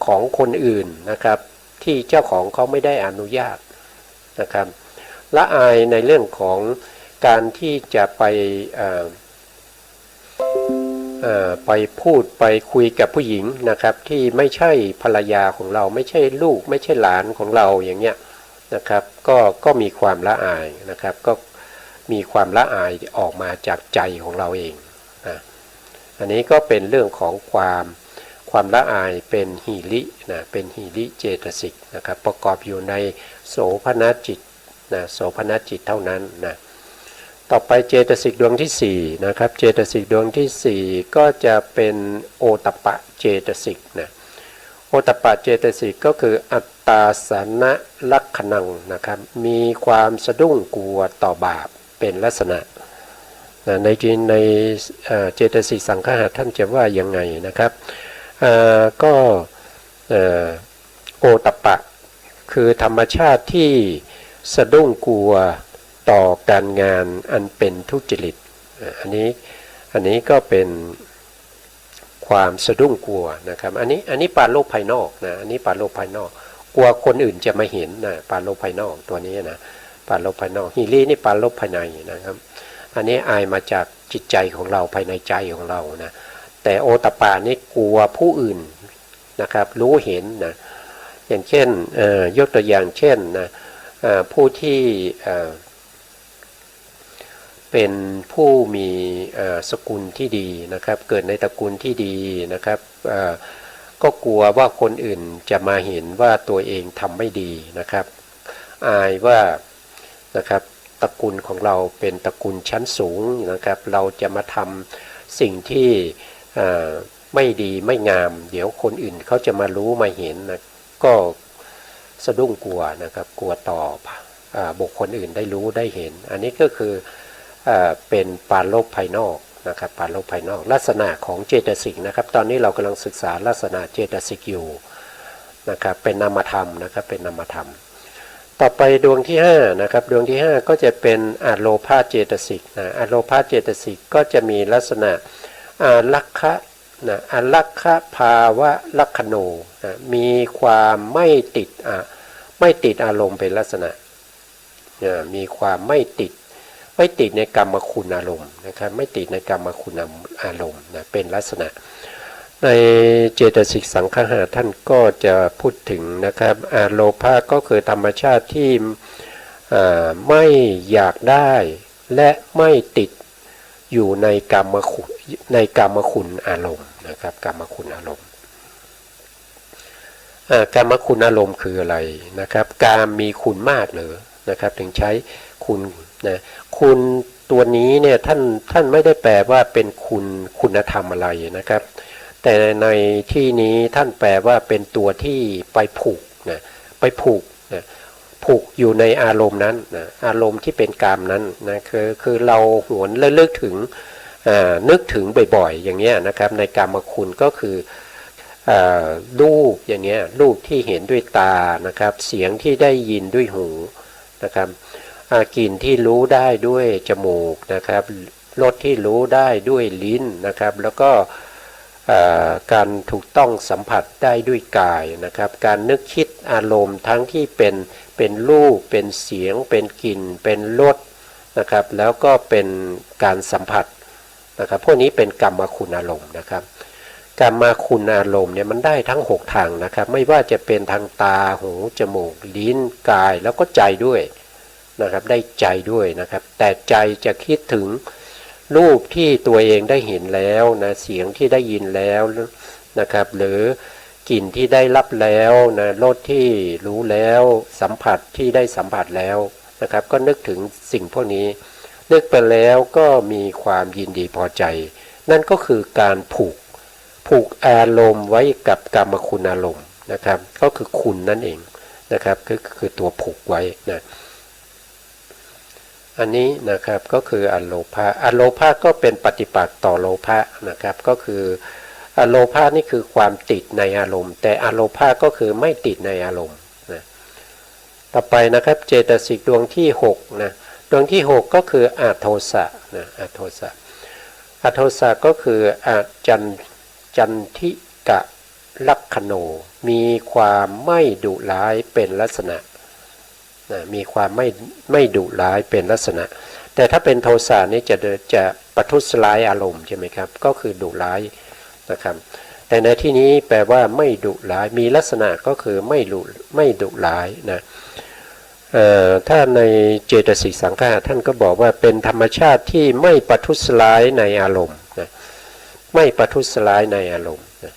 ของคนอื่นนะครับที่เจ้าของเขาไม่ได้อนุญาตนะครับละอายในเรื่องของการที่จะไปพูดไปคุยกับผู้หญิงนะครับที่ไม่ใช่ภรรยาของเราไม่ใช่ลูกไม่ใช่หลานของเราอย่างเงี้ยนะครับก็มีความละอายนะครับก็มีความละอายออกมาจากใจของเราเองนะอันนี้ก็เป็นเรื่องของความละอายเป็นหีรินะเป็นหีริเจตสิกนะครับประกอบอยู่ในโสภณจิตนะโสภณจิตเท่านั้นนะต่อไปเจตสิกดวงที่4นะครับเจตสิกดวงที่4ก็จะเป็นโอตัปปะเจตสิกนะโอตัปปะเจตสิกก็คืออัตตาสนะลักขณังนะครับมีความสะดุ้งกลัวต่อบาปเป็นลักษณะนะในเจตสิกสังคหะท่านจะว่ายังไงนะครับก็โอตัปปะคือธรรมชาติที่สะดุ้งกลัวต่อการงานอันเป็นทุจริตอันนี้ก็เป็นความสะดุ้งกลัวนะครับอันนี้ปาโลกภายนอกนะอันนี้ปาโลกภายนอกกลัวคนอื่นจะมาเห็นนะปาโลกภายนอกตัวนี้นะปาโลกภายนอกฮีรีนี่ปาโลกภายในนะครับอันนี้อายมาจากจิตใจของเราภายในใจของเรานะแต่โอตปานี่กลัวผู้อื่นนะครับรู้เห็นนะอย่างเช่นยกตัวอย่างเช่นนะผู้ที่เป็นผู้มีสกุลที่ดีนะครับเกิดในตระกูลที่ดีนะครับก็กลัวว่าคนอื่นจะมาเห็นว่าตัวเองทำไม่ดีนะครับอายว่านะครับตระกูลของเราเป็นตระกูลชั้นสูงนะครับเราจะมาทำสิ่งที่ไม่ดีไม่งามเดี๋ยวคนอื่นเขาจะมารู้มาเห็นนะก็สะดุ้งกลัวนะครับกลัวต่อบุคคลอื่นได้รู้ได้เห็นอันนี้ก็คือเป็นปาโลกภายนอกนะครับปาโลกภายนอกลักษณะของเจตสิกนะครับตอนนี้เรากำลังศึกษาลักษณะเจตสิกอยู่นะครับเป็นนามธรรมนะครับเป็นนามธรรมต่อไปดวงที่5นะครับดวงที่5ก็จะเป็นอโลภาเจตสิกนะอโลภาเจตสิกก็จะมีลักษณะลักขะนะอลักขะภาวะลักขโนนะมีความไม่ติดอารมณ์เป็นลักษณะมีความไม่ติดในกรรมคุณอารมณ์นะครับไม่ติดในกรรมคุณอารมณ์นะเป็นลักษณะในเจตสิกสังคหะท่านก็จะพูดถึงนะครับอโลภะก็คือธรรมชาติที่ไม่อยากได้และไม่ติดอยู่ในกรรมคุณอารมณ์นะครับกรรมคุณอารมณ์กรรมคุณอารมณ์คืออะไรนะครับการมีคุณมากหรือนะครับถึงใช้คุณนะคุณตัวนี้เนี่ยท่านไม่ได้แปลว่าเป็นคุณธรรมอะไรนะครับแต่ในที่นี้ท่านแปลว่าเป็นตัวที่ไปผูกนะไปผูกนะผูกอยู่ในอารมณ์นั้นนะอารมณ์ที่เป็นกามนั้นนะคือเราหวนระลึกถึงนึกถึงบ่อยๆอย่างเงี้ยนะครับในกามคุณก็คือรูปอย่างเงี้ยรูปที่เห็นด้วยตานะครับเสียงที่ได้ยินด้วยหูนะครับกลิ่นที่รู้ได้ด้วยจมูกนะครับรสที่รู้ได้ด้วยลิ้นนะครับแล้วก็ การถูกต้องสัมผัสได้ด้วยกายนะครับการนึกคิดอารมณ์ทั้งที่เป็นรูปเป็นเสียงเป็นกลิ่นเป็นรสนะครับแล้วก็เป็นการสัมผัสนะครับพวกนี้เป็นกรรมคุณอารมณ์นะครับกรรมคุณอารมณ์เนี่ยมันได้ทั้ง6ทางนะครับไม่ว่าจะเป็นทางตาหูจมูกลิ้นกายแล้วก็ใจด้วยนะครับได้ใจด้วยนะครับแต่ใจจะคิดถึงรูปที่ตัวเองได้เห็นแล้วนะเสียงที่ได้ยินแล้วนะครับหรือกลิ่นที่ได้รับแล้วนะรสที่รู้แล้วสัมผัสที่ได้สัมผัสแล้วนะครับก็นึกถึงสิ่งพวกนี้นึกไปแล้วก็มีความยินดีพอใจนั่นก็คือการผูกอารมณ์ไว้กับกรรมคุณอารมณ์นะครับก็คือคุณนั่นเองนะครับก็คือตัวผูกไว้นะอันนี้นะครับก็คืออโลภะอโลภะก็เป็นปฏิปักษ์ต่อโลภะนะครับก็คืออโลภะนี่คือความติดในอารมณ์แต่อโลภะก็คือไม่ติดในอารมณ์นะต่อไปนะครับเจตสิกดวงที่6นะดวงที่6ก็คืออโทสะนะอโทสะอโทสะก็คือจันทิกะลักขโนมีความไม่ดุร้ายเป็นลักษณะมีความไม่ดุร้ายเป็นลักษณะแต่ถ้าเป็นโทสะนี่จะประทุษร้ายอารมณ์ใช่ไหมครับก็คือดุร้ายนะครับแต่ในที่นี้แปลว่าไม่ดุร้ายมีลักษณะก็คือไม่ดุร้ายนะถ้าในเจตสิกสังขารท่านก็บอกว่าเป็นธรรมชาติที่ไม่ประทุษร้ายในอารมณ์นะไม่ประทุษร้ายในอารมณ์นะ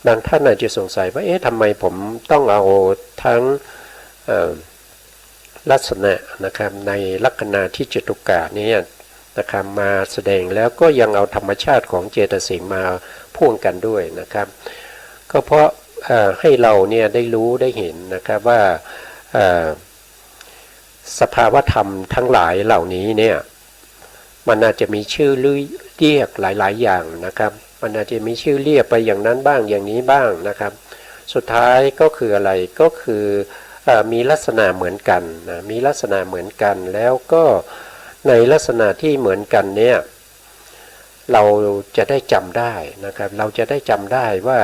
บางท่านอาจจะสงสัยว่าเอ๊ะทำไมผมต้องเอาทั้งลักษณะนะครับในลัคนาที่จตุกะนี้นะครับมาแสดงแล้วก็ยังเอาธรรมชาติของเจตสิกมาพ่วงกันด้วยนะครับก็เพราะให้เราเนี่ยได้รู้ได้เห็นนะครับว่าสภาวธรรมทั้งหลายเหล่านี้เนี่ยมันอาจจะมีชื่อเรียกหลายๆอย่างนะครับมันอาจจะมีชื่อเรียกไปอย่างนั้นบ้างอย่างนี้บ้างนะครับสุดท้ายก็คืออะไรก็คือมีลักษณะเหมือนกันนะมีลักษณะเหมือนกันแล้วก็ในลักษณะที่เหมือนกันเนี่ยเราจะได้จำได้นะครับเราจะได้จำได้ว่า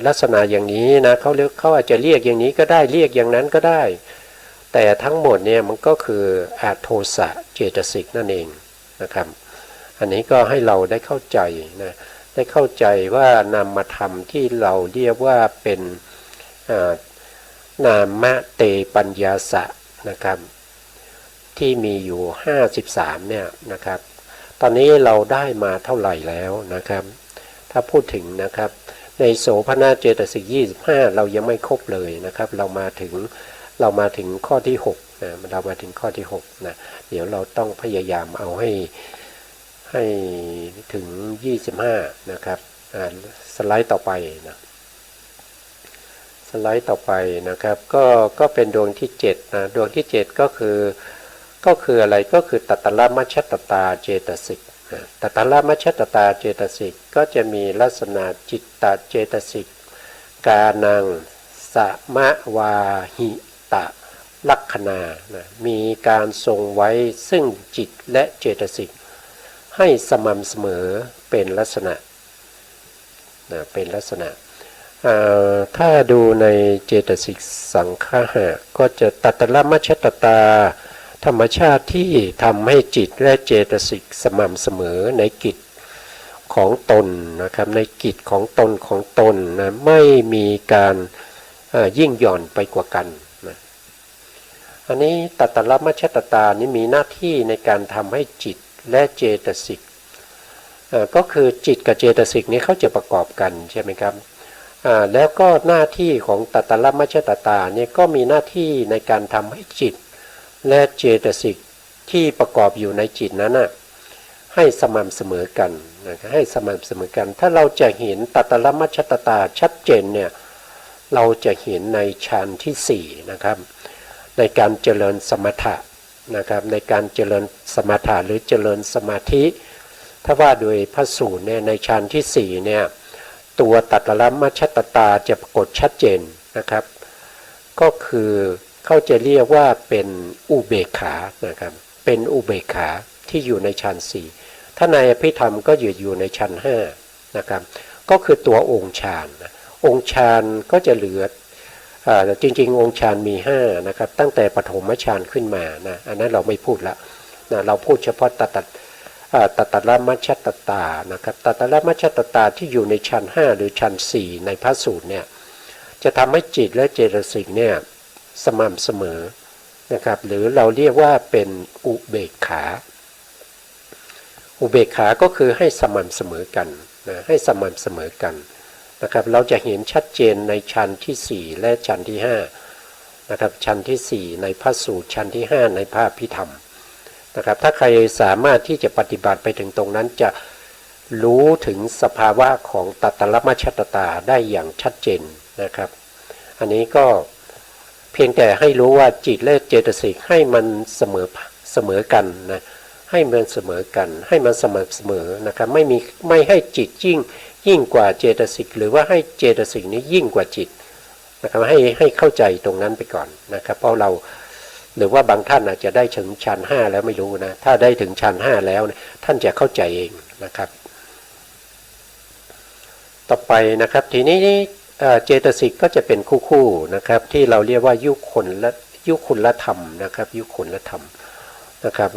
ลักษณะอย่างนี้นะเขาอาจจะเรียกอย่างนี้ก็ได้เรียกอย่างนั้นก็ได้แต่ทั้งหมดเนี่ยมันก็คืออโทสะเจตสิกนั่นเองนะครับอันนี้ก็ให้เราได้เข้าใจนะได้เข้าใจว่านามธรรมที่เราเรียกว่าเป็นนามเตปัญญาสะนะครับที่มีอยู่53เนี่ยนะครับตอนนี้เราได้มาเท่าไหร่แล้วนะครับถ้าพูดถึงนะครับในโสภณเจตสิก25เรายังไม่ครบเลยนะครับเรามาถึงข้อที่6นะเรามาถึงข้อที่6นะเดี๋ยวเราต้องพยายามเอาให้ถึง25นะครับสไลด์ต่อไปนะสไลด์ต่อไปนะครับก็เป็นดวงที่7นะดวงที่7ก็คืออะไรก็คือตัตตละมัชฌัตตาเจตสิกตัตตละมัชฌัตตาเจตสิกก็จะมีลักษณะจิตตเจตสิกกานังสมะวาหิตะลักขณานะมีการทรงไว้ซึ่งจิตและเจตสิกให้สม่ำเสมอเป็นลักษณะนะเป็นลักษณะถ้าดูในเจตสิกสังขารก็จะตัตตละมัชฌัตตาธรรมชาติที่ทำให้จิตและเจตสิกสม่ำเสมอในกิจของตนนะครับในกิจของตนนะไม่มีการยิ่งหย่อนไปกว่ากันนะอันนี้ตัตตละมัชฌัตตานี้มีหน้าที่ในการทำให้จิตและเจตสิกก็คือจิตกับเจตสิกนี้เขาจะประกอบกันใช่ไหมครับแล้วก็หน้าที่ของตัตตละมัชฌัตตาเนี่ยก็มีหน้าที่ในการทำให้จิตและเจตสิกที่ประกอบอยู่ในจิตนั้นนะให้สม่ำเสมอกันนะให้สม่ำเสมอกันถ้าเราจะเห็นตัตตละมัชฌัตตาชัดเจนเนี่ยเราจะเห็นในฌานที่4นะครับในการเจริญสมถะนะครับในการเจริญสมถะหรือเจริญสมาธิถ้าว่าโดยพระสูตรเนี่ยในฌานที่4เนี่ยตัวตัตตละมัชฌัตตาจะปรากฏชัดเจนนะครับก็คือเขาจะเรียกว่าเป็นอุเบกขานะครับเป็นอุเบกขาที่อยู่ในฌาน4ถ้าในอภิธรรมก็อยู่ในฌาน5 นะครับก็คือตัวองค์ฌานนะองค์ฌานก็จะเหลือจริงๆองค์ฌานมี5นะครับตั้งแต่ปฐมฌานขึ้นมานะอันนั้นเราไม่พูดละนะเราพูดเฉพาะตัตระมัชฌัตตานะครับตัตระมัชฌัตตาที่อยู่ในชั้น5หรือชั้น4ในพระสูตรเนี่ยจะทำให้จิตและเจตสิกเนี่ยสม่ำเสมอนะครับหรือเราเรียกว่าเป็นอุเบกขาอุเบกขาก็คือให้สม่ำเสมอกันนะให้สม่ำเสมอกันนะครับเราจะเห็นชัดเจนในชั้นที่4และชั้นที่5นะครับชั้นที่4ในพระสูตรชั้นที่5ในพระอภิธรรมนะครับถ้าใครสามารถที่จะปฏิบัติไปถึงตรงนั้นจะรู้ถึงสภาวะของตัตระมัชฌัตตาได้อย่างชัดเจนนะครับอันนี้ก็เพียงแต่ให้รู้ว่าจิตและเจตสิกให้มันเสมอกันนะให้มันเสมอกันให้มันเสมอนะครับไม่ให้จิตยิ่งกว่าเจตสิกหรือว่าให้เจตสิกนี้ยิ่งกว่าจิตนะครับให้เข้าใจตรงนั้นไปก่อนนะครับเพราะเราหรือว่าบางท่านอาจจะได้ถึงชั้น5แล้วไม่รู้นะถ้าได้ถึงชั้น5แล้วท่านจะเข้าใจเองนะครับต่อไปนะครับทีนี้เจตสิกก็จะเป็นคู่นะครับที่เราเรียกว่ายุคุณธรรมนะครับยุคุณธรรมนะครับ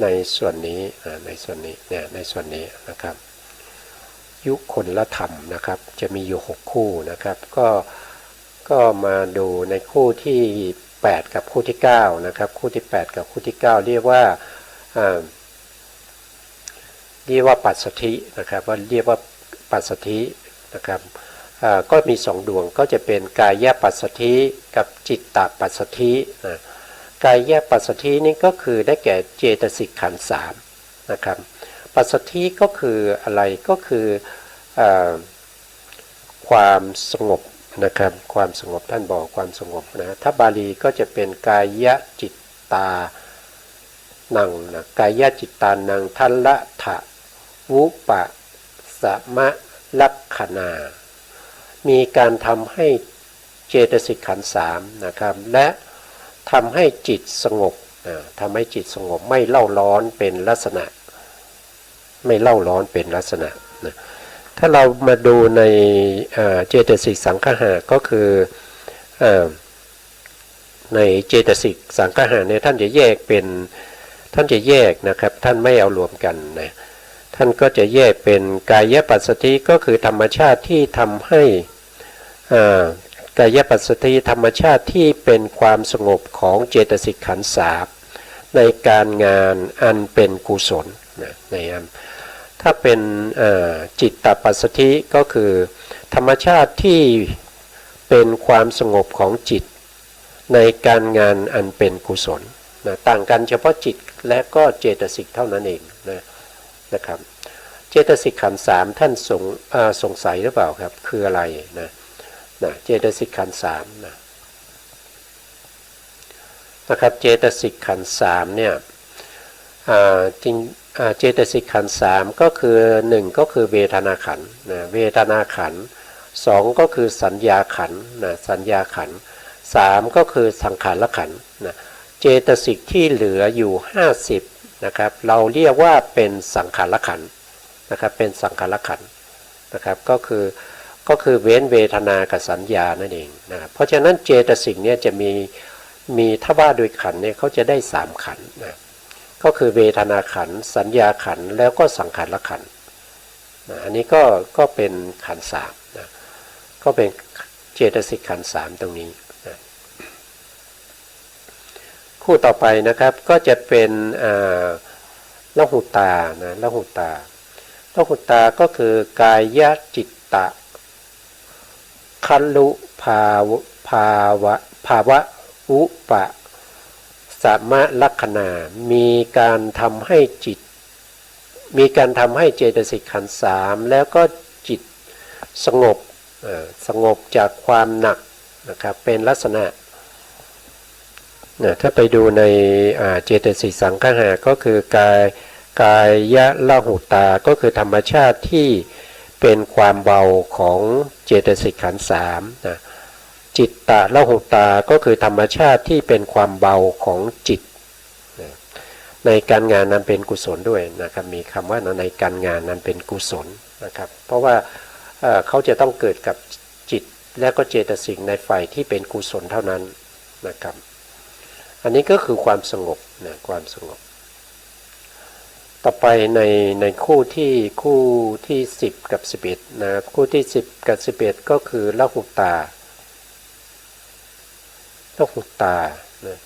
ในส่วนนี้ในส่วนนี้เนี่ยในส่วนนี้นะครับยุคุณธรรมนะครับจะมีอยู่6คู่นะครับก็มาดูในคู่ที่8กับคู่ที่9นะครับคู่ที่8กับคู่ที่9เรียกว่าปัสสัทธินะครับว่าเรียกว่าปัสสัทธินะครับก็มี2ดวงก็จะเป็นกายปัสสัทธิกับจิตตปัสสัทธิกายปัสสัทธินี่ก็คือได้แก่เจตสิกขันธ์3นะครับปัสสัทธิก็คืออะไรก็คือความสงบนะครับความสงบท่านบอกความสงบนะถ้าบาลีก็จะเป็นกายจิตตานังนะกายจิตตานังทัลละทะวุปะสมะลักขณามีการทำให้เจตสิกขันธ์3นะครับและทำให้จิตสงบทำให้จิตสงบไม่เล่าร้อนเป็นลักษณะไม่เล่าร้อนเป็นลักษณะนะถ้าเรามาดูในเจตสิกสังคหะก็คือในเจตสิกสังคหะเนี่ยท่านจะแยกนะครับท่านไม่เอารวมกันนะท่านก็จะแยกเป็นกายปัสสัทธิก็คือธรรมชาติที่ทำให้กายปัสสัทธิธรรมชาติที่เป็นความสงบของเจตสิกขันธ์3ในการงานอันเป็นกุศลนะในถ้าเป็นจิตตปัสสัทธิก็คือธรรมชาติที่เป็นความสงบของจิตในการงานอันเป็นกุศลนะต่างกันเฉพาะจิตและก็เจตสิกเท่านั้นเองนะครับเจตสิกขันธ์3ท่านสงสัยหรือเปล่าครับคืออะไรนะเจตสิกขันธ์3นะครับเจตสิกขันธ์3เนี่ยจริงเจตสิกขันธ์3ก็คือ1ก็คือเวทนาขันธ์นะเวทนาขันธ์2ก็คือสัญญาขันธ์นะสัญญาขันธ์3ก็คือสังขารขันธ์นะเจตสิกที่เหลืออยู่50นะครับเราเรียกว่าเป็นสังขารขันธ์นะครับเป็นสังขารขันธ์นะครับก็คือเว้นเวทนากับสัญญานั่นเองนะครับเพราะฉะนั้นเจตสิกเนี่ยจะมีถ้าว่าโดยขันธ์เนี่ยเขาจะได้3ขันธ์นะก็คือเวทนาขันธ์สัญญาขันธ์แล้วก็สังขารขันธ์อันนี้ก็เป็นขันธ์3นะก็เป็นเจตสิกขันธ์3ตรงนี้นะคู่ต่อไปนะครับก็จะเป็นละหุตานะละหุตาก็คือกายจิตตะคัลลุภาวะอุปะสมะลักขณามีการทำให้เจตสิกขันธ์3แล้วก็จิตสงบจากความหนักนะครับเป็นลักษณะถ้าไปดูในเจตสิกสังคหะก็คือกายละหุตาก็คือธรรมชาติที่เป็นความเบาของเจตสิกขันธ์3นะจิตตะละหุตาก็คือธรรมชาติที่เป็นความเบาของจิตนะ ในการงานนั้นเป็นกุศลด้วยนะครับมีคำว่าในการงานนั้นเป็นกุศลนะครับเพราะว่าเขาจะต้องเกิดกับจิตและก็เจตสิกในฝ่ายที่เป็นกุศลเท่านั้นนะครับอันนี้ก็คือความสงบนะความสงบต่อไปในคู่ที่10กับ11นะคู่ที่10กับ11ก็คือละหุตานะ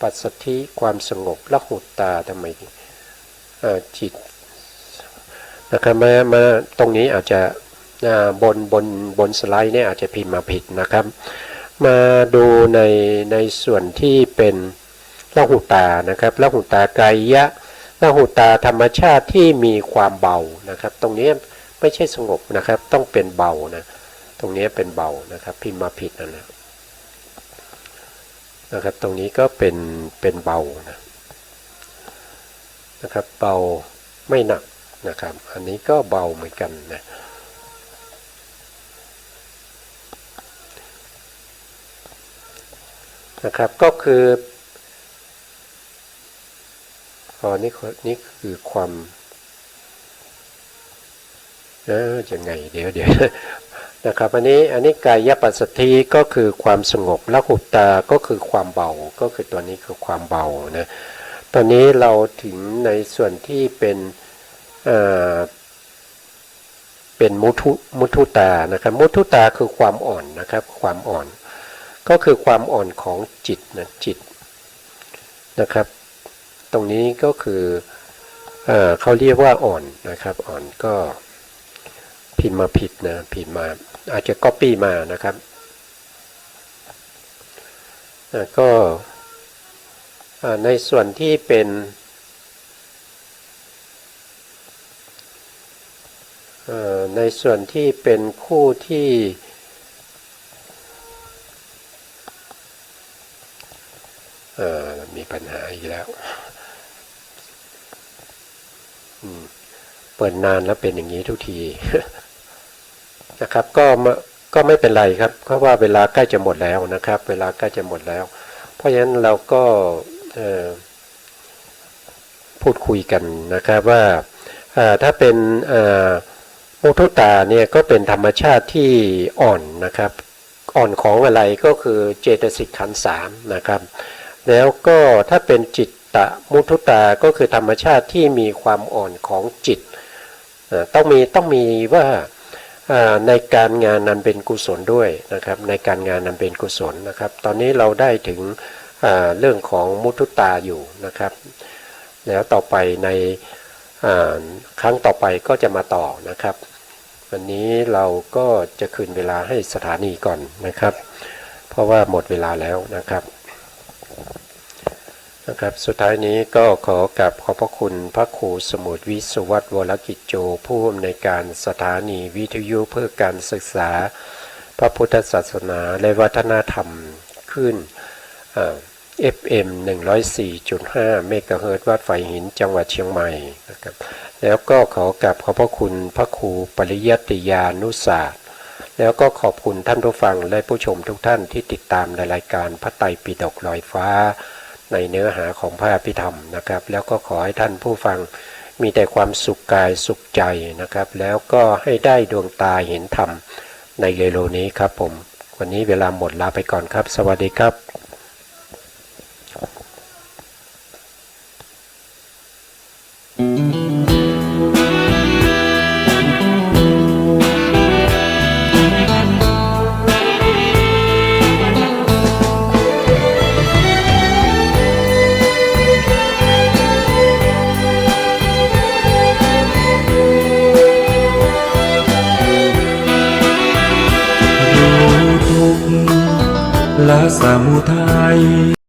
ปัสสัทธิความสงบละหุตาทำไมจิตนะครับมาตรงนี้อาจจะบนสไลด์เนี่ยอาจจะพิมพ์มาผิดนะครับมาดูในส่วนที่เป็นละหุตานะครับละหุตากายะละหุตาธรรมชาติที่มีความเบานะครับตรงนี้ไม่ใช่สงบนะครับต้องเป็นเบานะตรงนี้เป็นเบานะครับพิมพ์มาผิดนะครับตรงนี้ก็เป็นเบานะครับเบาไม่หนักนะครับอันนี้ก็เบาเหมือนกันนะครับก็คือนี่คือความยังไงเดี๋ยวนะครับอันนี้กายปัสสัทธิก็คือความสงบละหุตาก็คือความเบาก็คือตัวนี้คือความเบานะตอนนี้เราถึงในส่วนที่เป็นมุทุตานะครับมุทุตาคือความอ่อนนะครับความอ่อนก็คือความอ่อนของจิตนะครับตรงนี้ก็คือเขาเรียกว่าอ่อนนะครับอ่อนก็พิมพ์มาผิดนะพิมพ์มาอาจจะก๊อปปี้มานะครับก็ในส่วนที่เป็นคู่ที่มีปัญหาอีกแล้วเปิดนานแล้วเป็นอย่างนี้ทุกทีนะครับก็ไม่เป็นไรครับเพราะว่าเวลาใกล้จะหมดแล้วนะครับเวลาใกล้จะหมดแล้วเพราะฉะนั้นเราก็พูดคุยกันนะครับว่าถ้าเป็นมุทุตาเนี่ยก็เป็นธรรมชาติที่อ่อนนะครับอ่อนของอะไรก็คือเจตสิกขันธ์3นะครับแล้วก็ถ้าเป็นจิตตมุทุตาก็คือธรรมชาติที่มีความอ่อนของจิตต้องมีว่าในการงานนั้นเป็นกุศลด้วยนะครับในการงานนั้นเป็นกุศลนะครับตอนนี้เราได้ถึงเรื่องของมุทุตาอยู่นะครับแล้วต่อไปในครั้งต่อไปก็จะมาต่อนะครับวันนี้เราก็จะคืนเวลาให้สถานีก่อนนะครับเพราะว่าหมดเวลาแล้วนะครับสุดท้ายนี้ก็ขอกราบขอบพระคุณพระครูสมุทรวิศวัตรวรกิจโจผู้อำนวยการสถานีวิทยุเพื่อการศึกษาพระพุทธศาสนาและวัฒนธรรมขึ้นFM 104.5 เมกะเฮิรตซ์วัดไผ่หินจังหวัดเชียงใหม่นะครับแล้วก็ขอกราบขอบพระคุณพระครูปริยัติยานุศาสตร์แล้วก็ขอบคุณท่านผู้ฟังและผู้ชมทุกท่านที่ติดตามในรายการพระไตรปิฎกลอยฟ้าในเนื้อหาของพระอภิธรรมนะครับแล้วก็ขอให้ท่านผู้ฟังมีแต่ความสุขกายสุขใจนะครับแล้วก็ให้ได้ดวงตาเห็นธรรมในเร็วๆนี้ครับผมวันนี้เวลาหมดลาไปก่อนครับสวัสดีครับละสมุทัย